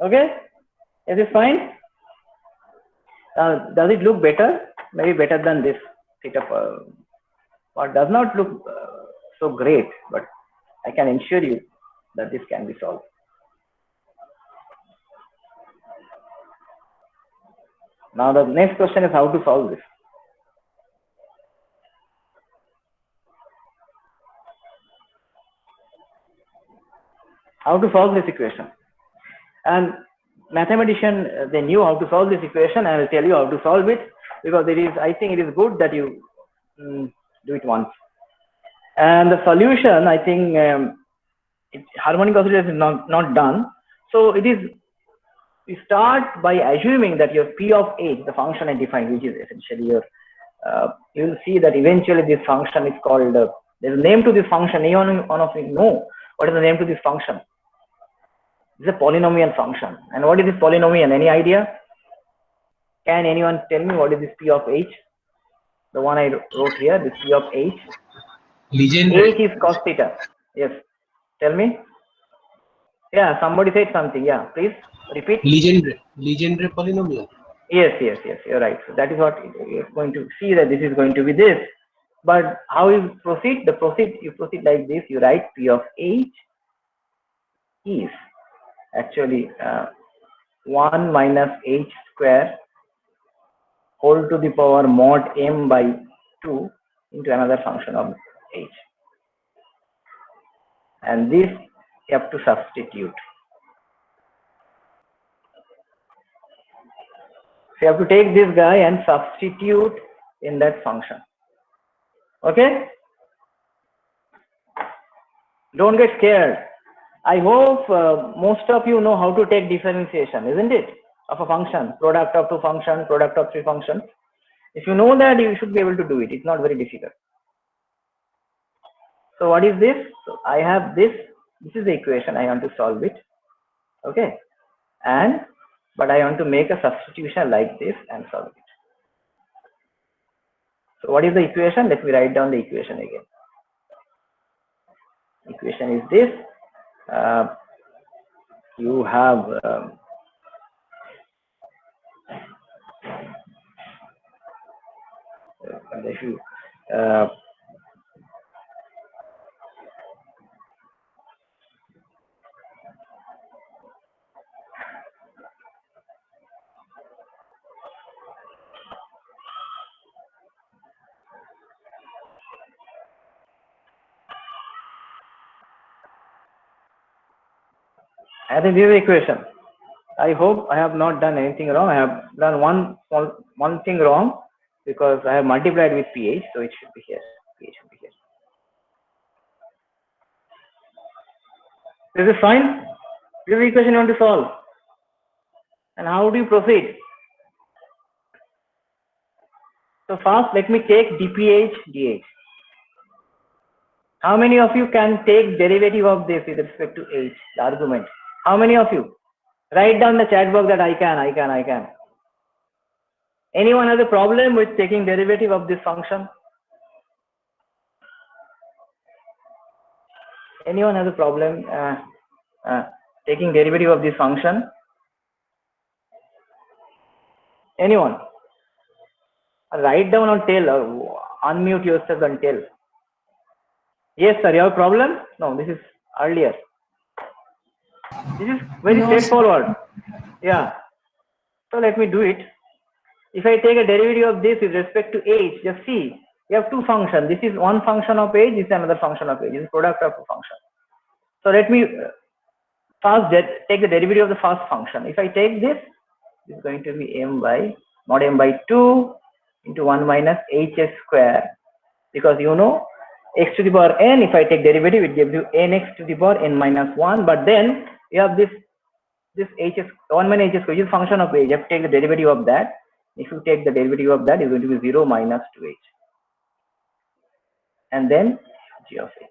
Speaker 1: Okay. Is this fine? Does it look better? Maybe better than this theta. Or does not look so great, but I can assure you that this can be solved. Now the next question is how to solve this. How to solve this equation. And mathematician, they knew how to solve this equation. I will tell you how to solve it, because I think it is good that you do it once. And the solution, I think harmonic oscillator is not done. So we start by assuming that your p of h, the function I defined, which is essentially your, you will see that eventually this function is called, there's a name to this function. Anyone of you know what is the name to this function? It's a polynomial function. And what is this polynomial? Any idea? Can anyone tell me what is this p of h? The one I wrote here, this p of h.
Speaker 8: Legendre.
Speaker 1: H is cos theta. Yes. Tell me. Yeah, somebody said something. Yeah, please repeat.
Speaker 8: Legendre polynomial.
Speaker 1: Yes, you're right. So that is what you're going to see, that this is going to be this. But how you proceed? You proceed like this. You write p of h is actually 1 minus h square whole to the power mod m by 2 into another function of h. And this you have to substitute. So you have to take this guy and substitute in that function. Okay? Don't get scared. I hope most of you know how to take differentiation, isn't it? Of a function, product of two functions, product of three functions. If you know that, you should be able to do it. It's not very difficult. So what is this? So I have this. This is the equation. I want to solve it. Okay. But I want to make a substitution like this and solve it. So what is the equation? Let me write down the equation again. Equation is this. You have if you I think this is the equation. I hope I have not done anything wrong. I have done one thing wrong because I have multiplied with pH, so it should be here. pH should be here. This is fine. This is the equation you want to solve. And how do you proceed? So first, let me take dpH dH. How many of you can take derivative of this with respect to H, the argument? How many of you? Write down the chat box that I can. Anyone has a problem with taking derivative of this function? Anyone has a problem taking derivative of this function? Anyone? Write down or tell, or unmute yourself and tell. Yes, sir, you have a problem? No, this is earlier. This is very straightforward. Yeah. So let me do it. If I take a derivative of this with respect to H, just see, you have two functions. This is one function of H, this is another function of H. This is product of two functions. So let me first take the derivative of the first function. If I take this, this is going to be m by mod m by 2 into 1 minus hs square, because you know x to the power n, if I take derivative, it gives you nx to the power n minus 1, but then you have this hs 1 minus hs square, which is function of h. You have to take the derivative of that. If you take the derivative of that, it's going to be 0 minus 2h, and then g of h.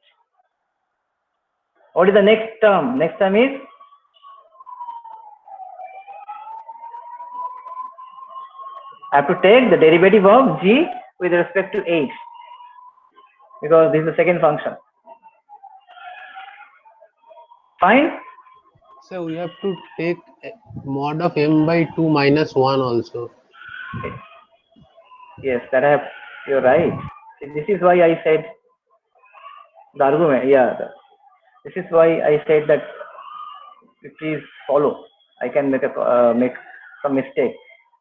Speaker 1: What is the next term? Next term is I have to take the derivative of g with respect to h, because this is the second function. Fine?
Speaker 8: So we have to take mod of m by 2 minus 1 also.
Speaker 1: Yes, you're right. This is why I said the argument. Yeah, this is why I said that please follow. I can make some mistake.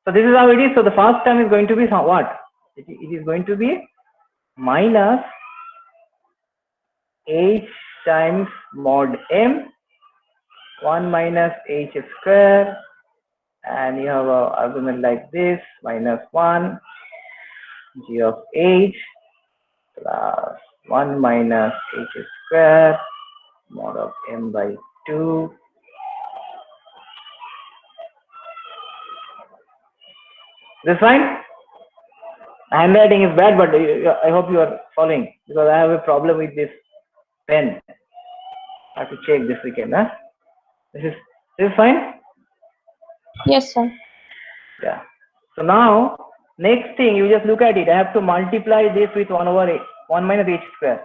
Speaker 1: So this is how it is. So the first term is going to be what? It is going to be minus h times mod m 1 minus h square, and you have an argument like this, minus 1 g of h plus 1 minus h square mod of m by 2. This fine? Handwriting is bad, but I hope you are following, because I have a problem with this pen. I have to check this weekend. Huh? This is fine?
Speaker 5: Yes, sir.
Speaker 1: Yeah. So now, next thing, you just look at it. I have to multiply this with 1 over 1 minus h square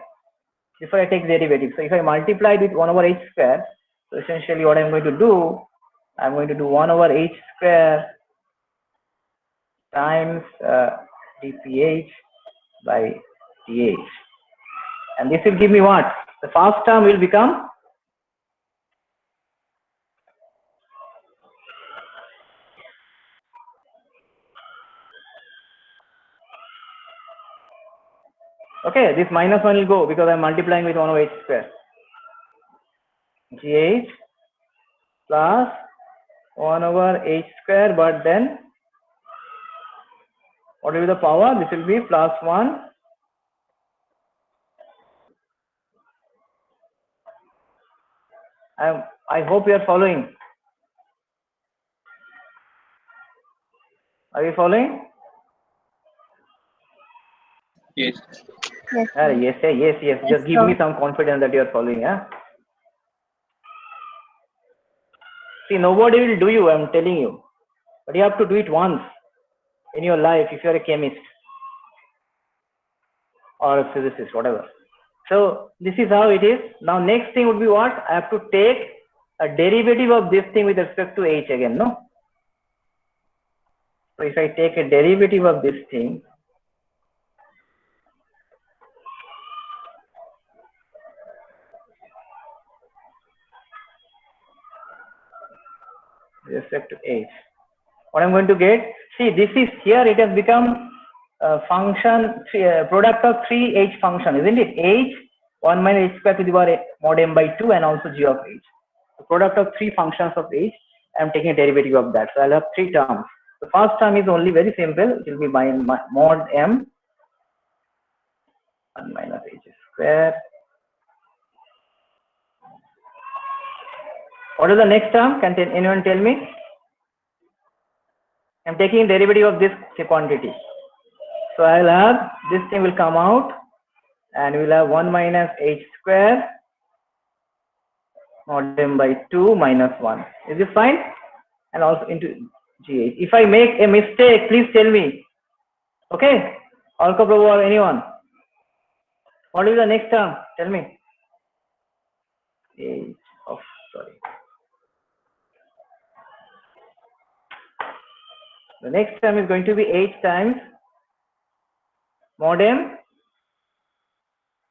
Speaker 1: before I take derivative. So if I multiply with 1 over h square, so essentially what I'm going to do, I'm going to do 1 over h square times dph by dh, and this will give me what? The first term will become okay, this minus 1 will go because I'm multiplying with 1 over h square. gh plus 1 over h square, but then what will be the power? This will be plus 1 I hope you are following. Are you following?
Speaker 6: Yes.
Speaker 2: Yes,
Speaker 1: Yes, yes. Just give me some confidence that you are following. Huh? See, nobody will do you, I'm telling you. But you have to do it once in your life if you are a chemist or a physicist, whatever. So this is how it is. Now next thing would be what? I have to take a derivative of this thing with respect to h again, no? So if I take a derivative of this thing, with respect to h, what I'm going to get, see, this is here, it has become a function, product of 3h function, isn't it? H 1 minus h square to the power mod m by 2 and also g of h. product of three functions of h. I'm taking a derivative of that. So I'll have three terms. The first term is only very simple. It will be by mod m 1 minus h square. What is the next term? Can anyone tell me? I'm taking derivative of this quantity. So I'll have this thing will come out and we'll have 1 minus h square mod m by 2 minus 1. Is this fine? And also into gh. If I make a mistake, please tell me. Okay? Alka Prabhu or anyone? What is the next term? Tell me. H of, sorry. The next term is going to be h times mod m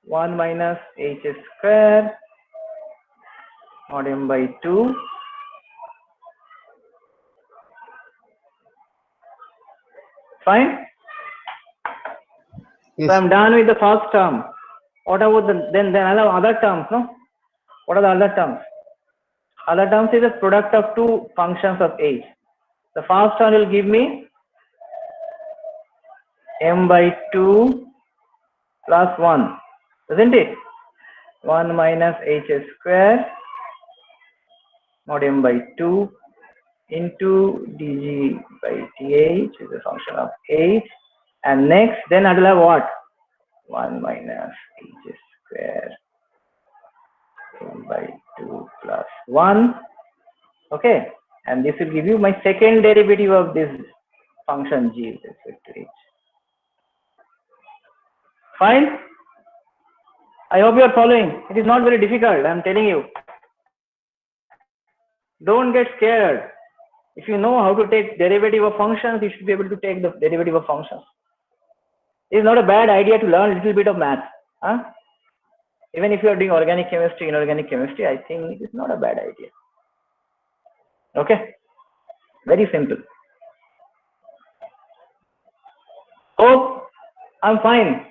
Speaker 1: 1 minus h square mod m by 2 fine.
Speaker 8: Yes.
Speaker 1: So I'm done with the first term. What about then I'll have other terms, no? What are the other terms? Other terms is a product of two functions of h. The first one will give me m by 2 plus 1, isn't it? 1 minus h square mod m by 2 into dg by dh is a function of h. And next, then I will have what? 1 minus h square m by 2 plus 1. Okay, and this will give you my second derivative of this function g with respect to h. Fine? I hope you are following. It is not very difficult, I am telling you. Don't get scared. If you know how to take derivative of functions, you should be able to take the derivative of functions. It is not a bad idea to learn a little bit of math. Huh? Even if you are doing organic chemistry, inorganic chemistry, I think it is not a bad idea. Okay? Very simple. Oh, I'm fine.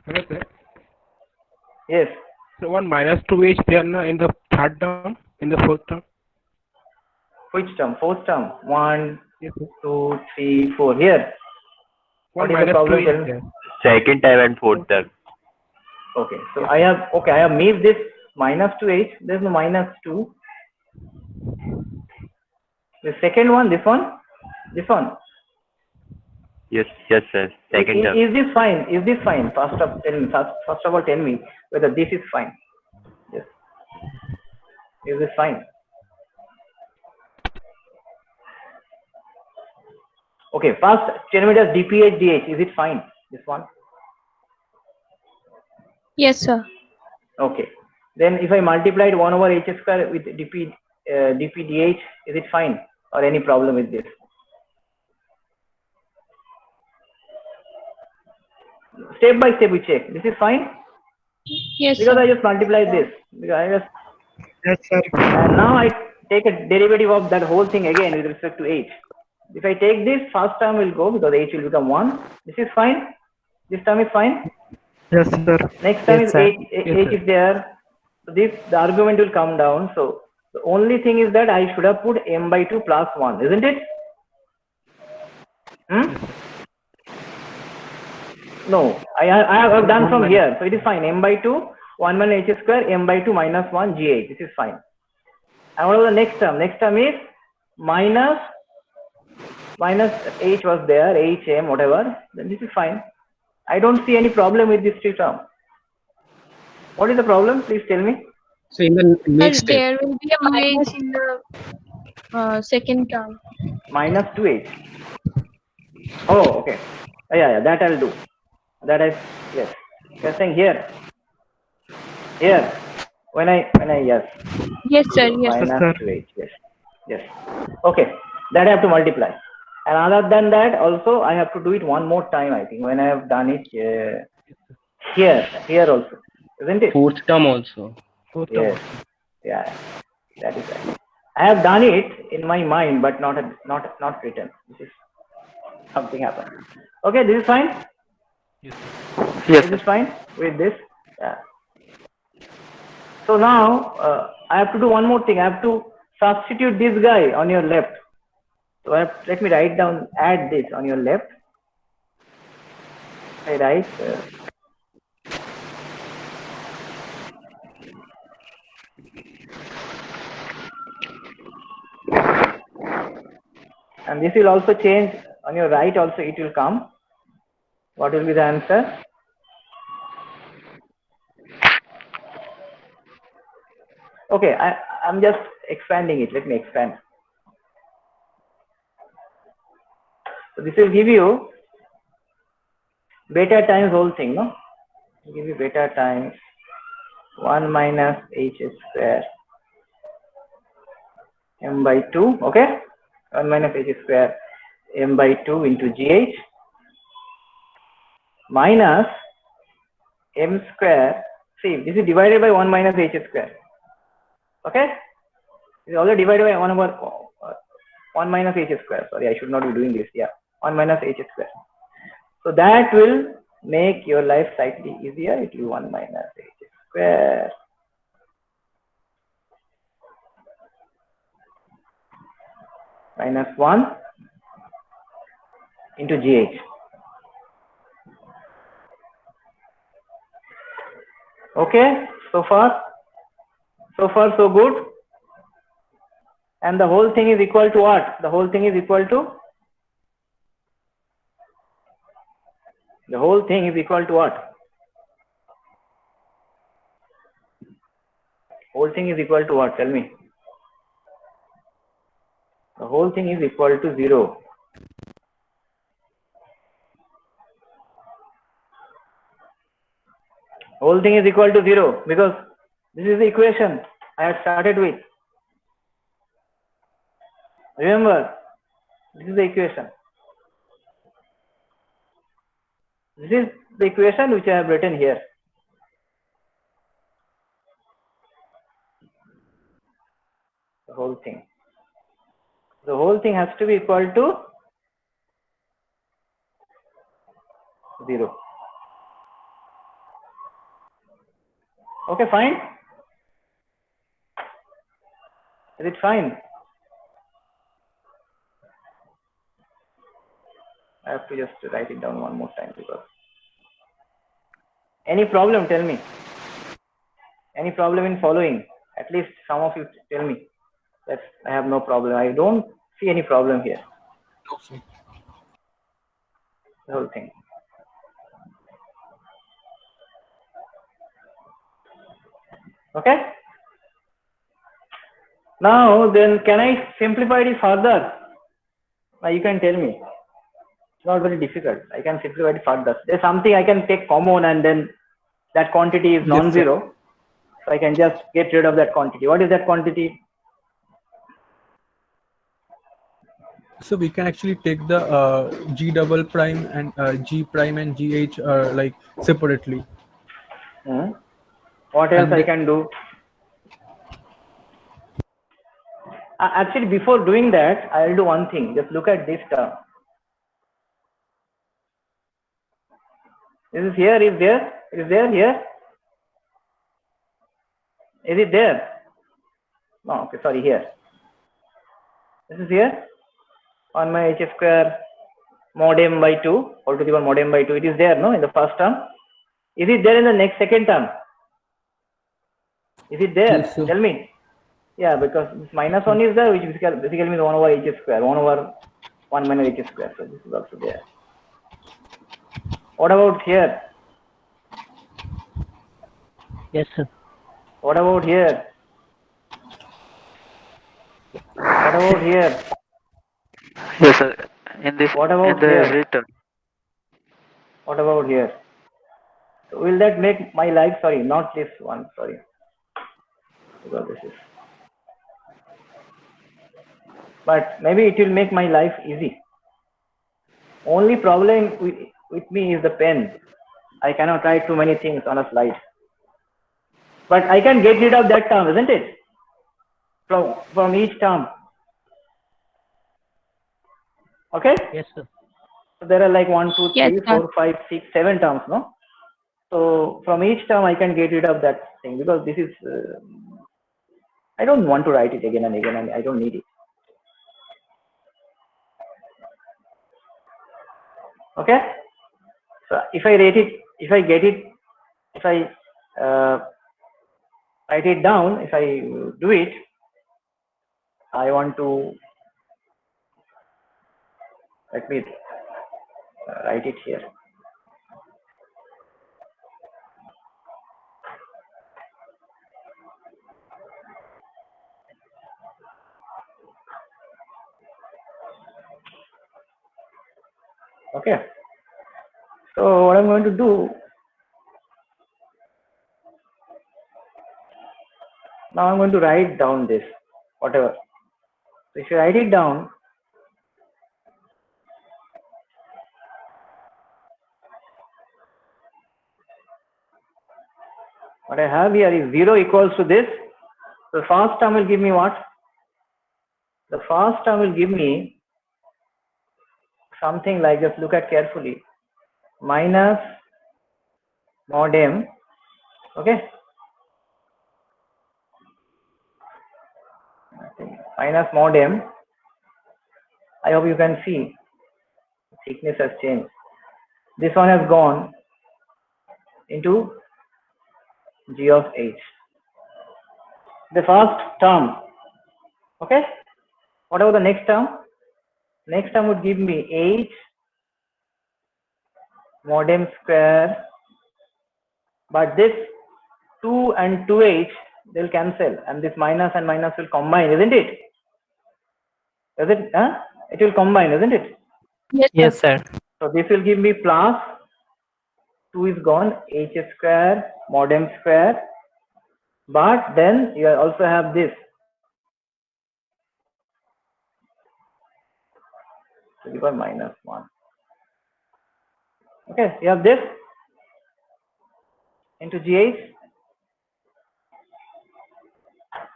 Speaker 9: Hello, sir.
Speaker 1: Yes.
Speaker 9: So 1 minus 2h there now in the third term, in the fourth term.
Speaker 1: Which term? Fourth term. 1,
Speaker 9: Yes, sir.
Speaker 1: 2, 3, 4. Here.
Speaker 9: 1
Speaker 1: What is the
Speaker 9: minus
Speaker 1: problem?
Speaker 9: 2h there.
Speaker 6: Second term and fourth term.
Speaker 1: Okay. So I have missed this minus 2h. There's no minus 2. The second one, this one.
Speaker 6: Yes, sir. Second term.
Speaker 1: Is this fine? Is this fine? First of all, tell me whether this is fine. Yes. Is this fine? Okay. First, tell me does dph dh. Is it fine? This one.
Speaker 5: Yes, sir.
Speaker 1: Okay. Then if I multiplied 1 over h square with dp dh, is it fine or any problem with this? Step by step we check. This is fine
Speaker 5: Yes,
Speaker 1: because
Speaker 5: sir.
Speaker 1: I just multiplied this. Because I just
Speaker 4: Yes, sir.
Speaker 1: and now I take a derivative of that whole thing again with respect to h. If I take this, first term will go because h will become 1. This is fine. This term is fine.
Speaker 4: Yes, sir.
Speaker 1: Next term
Speaker 4: Yes,
Speaker 1: is
Speaker 4: sir.
Speaker 1: h. H is there. So the argument will come down. So the only thing is that I should have put m by 2 plus 1, isn't it? No, I have done from here. So it is fine. M by 2, 1 minus h square, m by 2 minus 1 gh. This is fine. And what was the next term? Next term is minus h was there, h, m, whatever. Then this is fine. I don't see any problem with this three term. What is the problem? Please tell me.
Speaker 8: So in the next step,
Speaker 5: There will be a minus in the second term.
Speaker 1: Minus 2h. Oh, okay. Yeah, that I'll do. Yes. You're saying here. Here. When I yes.
Speaker 5: Yes, sir. Yes,
Speaker 1: Minus
Speaker 4: sir.
Speaker 1: 2h. Yes. Okay. That I have to multiply. And other than that, also I have to do it one more time. I think when I have done it here also, isn't it?
Speaker 6: Fourth term also.
Speaker 1: Yes. Yeah. That is right. I have done it in my mind, but not written. This is something happened. Okay, this is fine.
Speaker 6: Yes,
Speaker 1: This is fine with this. Yeah. So now I have to do one more thing. I have to substitute this guy on your left. So let me write down, add this on your left. I write and this will also change on your right also, it will come. What will be the answer? Okay, I'm just expanding it. Let me expand. So this will give you beta times whole thing, no? It will give you beta times 1 minus h square m by 2, okay? 1 minus h square m by 2 into gh minus m square. See, this is divided by 1 minus h square, okay? It is also divided by 1 over 1 minus h square. Sorry, I should not be doing this. Yeah, 1 minus h square. So that will make your life slightly easier. It will be 1 minus h square minus 1 into gh. Okay, so far so good. And the whole thing is equal to what? The whole thing is equal to what? Whole thing is equal to what? Tell me. The whole thing is equal to 0. Whole thing is equal to 0 because this is the equation I had started with. Remember, this is the equation. This is the equation which I have written here. The whole thing. The whole thing has to be equal to 0. Okay, fine. Is it fine? I have to just write it down one more time because. Any problem? Tell me. Any problem in following? At least some of you tell me. That I have no problem. I don't see any problem here. The whole thing. Okay. Now then, can I simplify it further? Now you can tell me. It's not very difficult. I can simplify it further. There's something I can take common and then that quantity is non-zero. So I can just get rid of that quantity. What is that quantity?
Speaker 7: So we can actually take the G double prime and G prime and GH like separately.
Speaker 1: What else I can do? Actually, before doing that, I'll do one thing. Just look at this term. This is here, is there? Is there here? Is it there? No, okay, sorry, here. This is here. 1 by h square mod m by 2, all to the power mod m by 2. It is there, no, in the first term. Is it there in the next second term? Is it there?
Speaker 7: Yes, sir.
Speaker 1: Tell me. Yeah, because this minus 1 is there, which basically means 1 over h square, 1 over 1 minus h square. So this is also there. What about here?
Speaker 10: Yes, sir.
Speaker 1: What about here? What about here?
Speaker 10: Yes, sir. In this,
Speaker 1: What about
Speaker 10: in the
Speaker 1: here?
Speaker 10: every term.
Speaker 1: What about here? So will that make my life, sorry, not this one, sorry. Because this is. But maybe it will make my life easy. Only problem with me is the pen. I cannot write too many things on a slide. But I can get rid of that term, isn't it? From each term. Okay?
Speaker 10: Yes, sir.
Speaker 1: So there are like 1, 2, 3,
Speaker 5: Yes, sir.
Speaker 1: 4, 5, 6, 7 terms, no? So from each term I can get rid of that thing, because this is I don't want to write it again and again, and I don't need it. Okay, so if I rate it, if I get it, if I write it down, if I do it, I want to, let me write it here. Okay, so what I'm going to do now, I'm going to write down this whatever. So if you write it down, what I have here is 0 equals to this. The first term will give me what? The first term will give me something like, just look at carefully, minus mod m. Okay, minus mod m. I hope you can see thickness has changed. This one has gone into g of h, the first term. Okay, what about the next term? Next term would give me h mod m square, but this 2 and 2h, they'll cancel, and this minus and minus will combine, isn't it? Is it? It will combine, isn't it?
Speaker 5: Yes,
Speaker 10: Yes,
Speaker 5: sir.
Speaker 10: sir.
Speaker 1: So this will give me plus 2 is gone, h square mod m square, but then you also have this to the power minus 1. Okay, you have this into gh.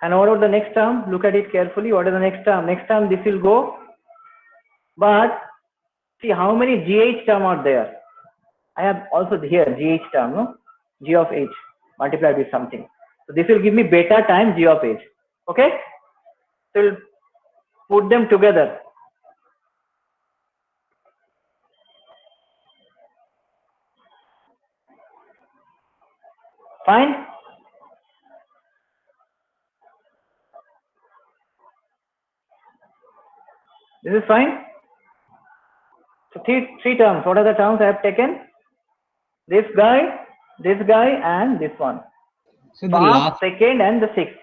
Speaker 1: And what about the next term? Look at it carefully. What is the next term? Next term this will go, but see how many gh term are there. I have also here gh term, no? G of h multiplied with something. So this will give me beta times g of h. Okay, so we'll put them together. Fine. This is fine. So three terms. What are the terms I have taken? This guy, and this one.
Speaker 8: So the
Speaker 1: First,
Speaker 8: last,
Speaker 1: second, and the sixth.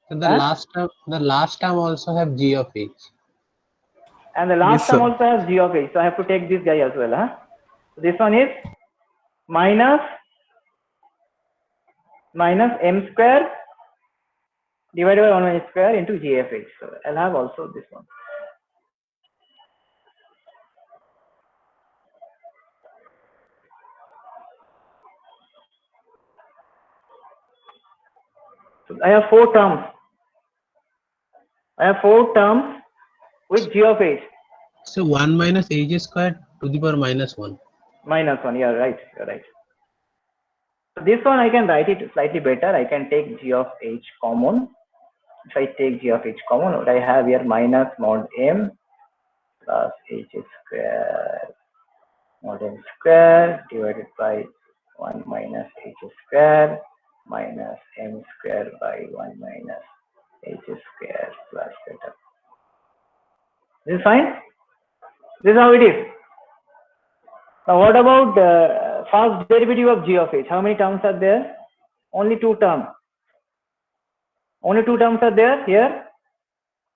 Speaker 8: so the last term also have g of h.
Speaker 1: And the last
Speaker 7: Yes,
Speaker 1: term
Speaker 7: sir.
Speaker 1: also has g of h. So I have to take this guy as well. So this one is minus m square divided by 1 minus square into g of h. So I'll have also this one. So I have 4 terms. I have 4 terms with g of h.
Speaker 8: So 1 minus h square to the power minus 1.
Speaker 1: Minus 1. You're right. You're right. So this one I can write it slightly better. I can take g of h common. If I take g of h common, what I have here minus mod m plus h square mod m square divided by 1 minus h square minus m square by 1 minus h square plus theta. This is fine. This is how it is. Now what about the first derivative of g of h? How many terms are there? Only 2 terms. Only 2 terms are there here.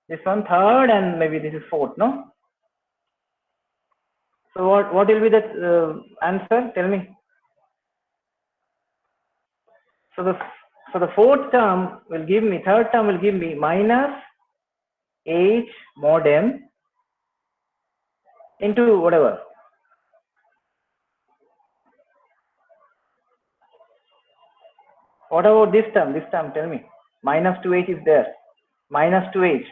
Speaker 1: This one third, and maybe this is fourth, no? So what will be the answer? Tell me. So the fourth term will give me, third term will give me minus h mod m into whatever. What about this term? This term, tell me. Minus 2h is there. Minus 2h.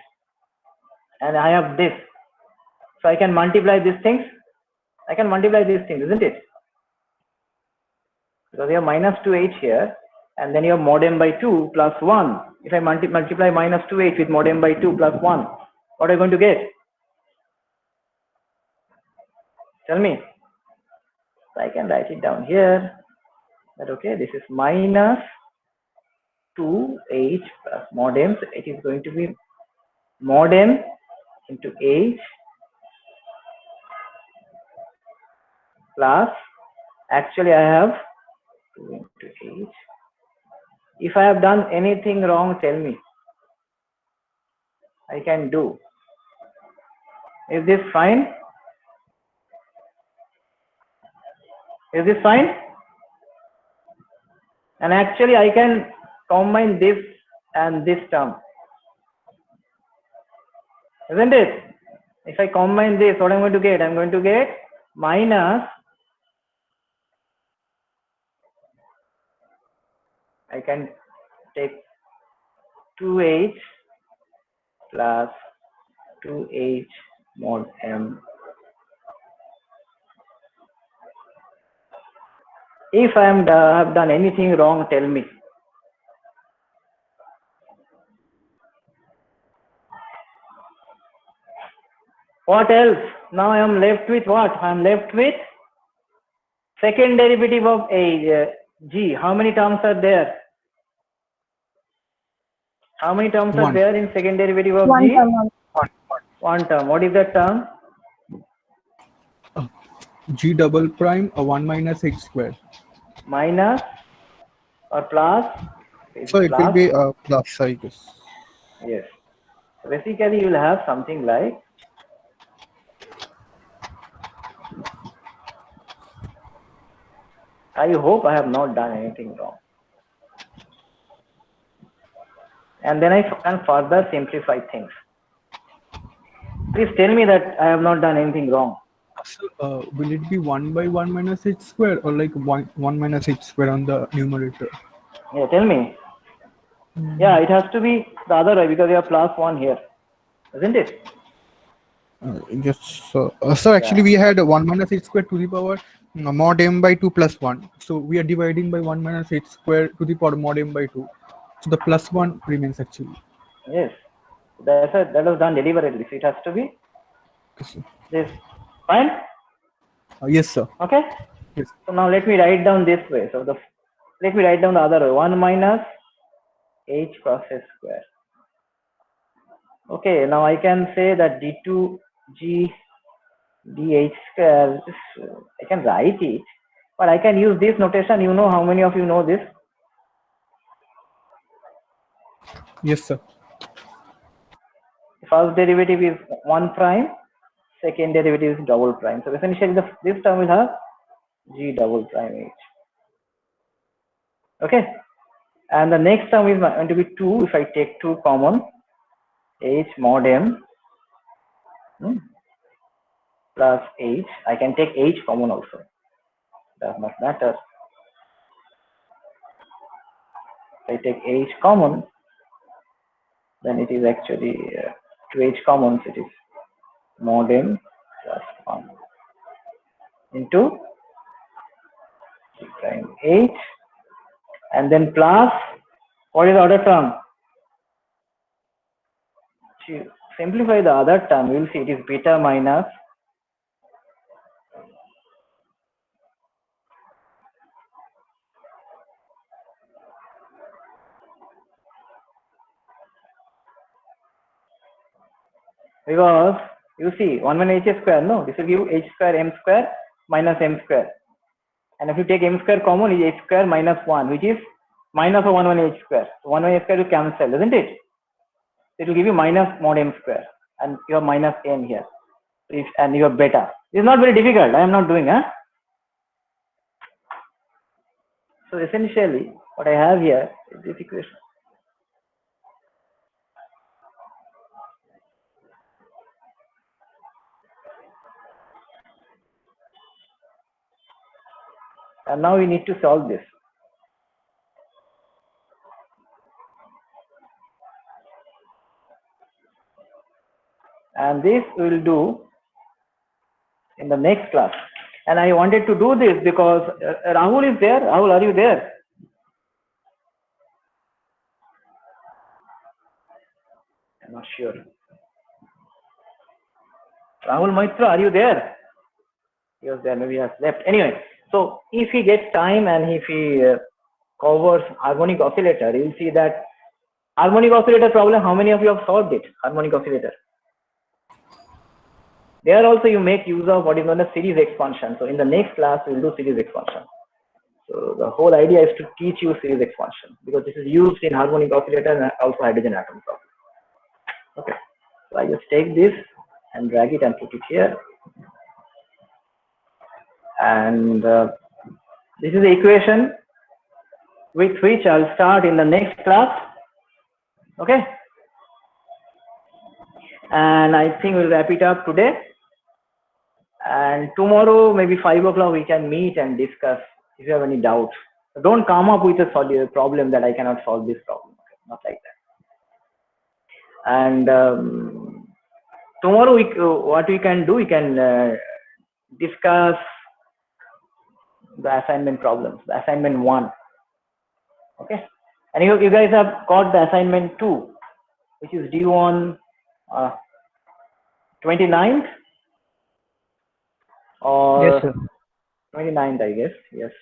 Speaker 1: And I have this. So I can multiply these things. I can multiply these things, isn't it? because you have minus 2h here, and then you have mod m by 2 plus 1. If I multiply minus 2h with mod m by 2 plus 1, what are you going to get? Tell me. So I can write it down here. But okay, this is minus 2h plus mod m. So it is going to be mod m into h plus, actually I have 2 into h. If I have done anything wrong, tell me. I can do. Is this fine? Is this fine? And actually I can combine this and this term. Isn't it? If I combine this, what I'm going to get? I'm going to get minus, I can take 2h plus 2h mod m. If I have done anything wrong, tell me. What else? Now I am left with what? I am left with second derivative of g. How many terms are there? How many terms are there in second derivative of
Speaker 5: One
Speaker 1: g?
Speaker 5: term.
Speaker 1: One term. What is that term?
Speaker 7: G double prime 1 minus h square.
Speaker 1: Minus or plus?
Speaker 4: So it will
Speaker 1: Plus.
Speaker 4: be plus, I guess.
Speaker 1: Yes. So basically, you will have something like I hope I have not done anything wrong. And then I can further simplify things. Please tell me that I have not done anything wrong.
Speaker 7: So will it be 1 by 1 minus h square, or like 1 minus h square on the numerator?
Speaker 1: Yeah, tell me. Yeah, it has to be the other way because you have plus 1 here, isn't it?
Speaker 4: Yes. So actually we had 1 minus h square to the power mod m by 2 plus 1. So we are dividing by 1 minus h square to the power mod m by 2. So the plus 1 remains actually.
Speaker 1: Yes. That was done deliberately. So it has to be this. Fine?
Speaker 4: Yes, sir.
Speaker 1: Okay?
Speaker 4: Yes.
Speaker 1: So now let me write down this way. So let me write down the other way. 1 minus h cross s square. Okay, now I can say that d2g dh square, I can write it, but I can use this notation. You know, how many of you know this?
Speaker 4: Yes, sir.
Speaker 1: First derivative is 1 prime, second derivative is double prime. So essentially this term will have g double prime h. Okay, and the next term is going to be 2. If I take 2 common, h mod m plus h. I can take h common also. Does not matter. If I take h common, then it is actually 2h common. So it is mod m plus 1 into g prime h, and then plus, what is the other term? To simplify the other term, you will see it is beta minus because you see 1 minus h square, no, this will give h square m square minus m square, and if you take m square common, is h square minus 1, which is minus of 1 minus h square. So 1 minus h square will cancel, isn't it? It will give you minus mod m square, and you have minus n here, and you have beta. This is not very difficult. I am not doing, huh? So essentially, what I have here is this equation. And now we need to solve this. And this we will do in the next class. And I wanted to do this because Rahul is there. Rahul, are you there? I'm not sure. Rahul Maitra, are you there? He was there, maybe he has left. Anyway, so if he gets time and if he covers harmonic oscillator, you'll see that harmonic oscillator problem, how many of you have solved it? Harmonic oscillator. There also you make use of what is known as series expansion. So in the next class, we will do series expansion. So the whole idea is to teach you series expansion because this is used in harmonic oscillator and also hydrogen atom problem. Okay, so I just take this and drag it and put it here. And this is the equation with which I'll start in the next class. Okay, and I think we'll wrap it up today. And tomorrow, maybe 5 o'clock, we can meet and discuss if you have any doubts. So don't come up with a problem that I cannot solve this problem. Okay? Not like that. And tomorrow, what we can do, we can discuss the assignment problems, the assignment 1. Okay, and you guys have got the assignment 2, which is due on 29th or
Speaker 10: Yes, sir.
Speaker 1: 29th, I guess. Yes.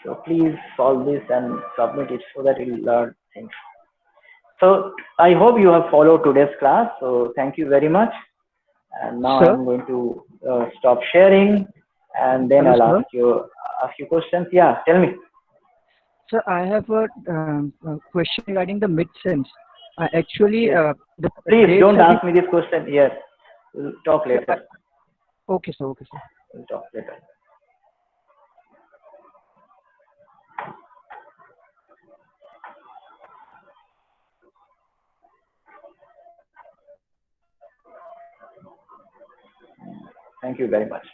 Speaker 1: So please solve this and submit it so that you'll learn things. So I hope you have followed today's class. So thank you very much. And now
Speaker 10: Sir?
Speaker 1: I'm going to stop sharing, and then
Speaker 10: Hello,
Speaker 1: I'll
Speaker 10: sir?
Speaker 1: ask you questions. Yeah, tell me.
Speaker 10: Sir, I have a question regarding the mid-sense. Actually,
Speaker 1: Yes.
Speaker 10: the
Speaker 1: Please
Speaker 10: dates
Speaker 1: don't
Speaker 10: have
Speaker 1: ask me this question here. We'll talk
Speaker 10: been...
Speaker 1: later.
Speaker 10: Okay, sir. Okay, sir.
Speaker 1: We'll talk later. Thank you very much.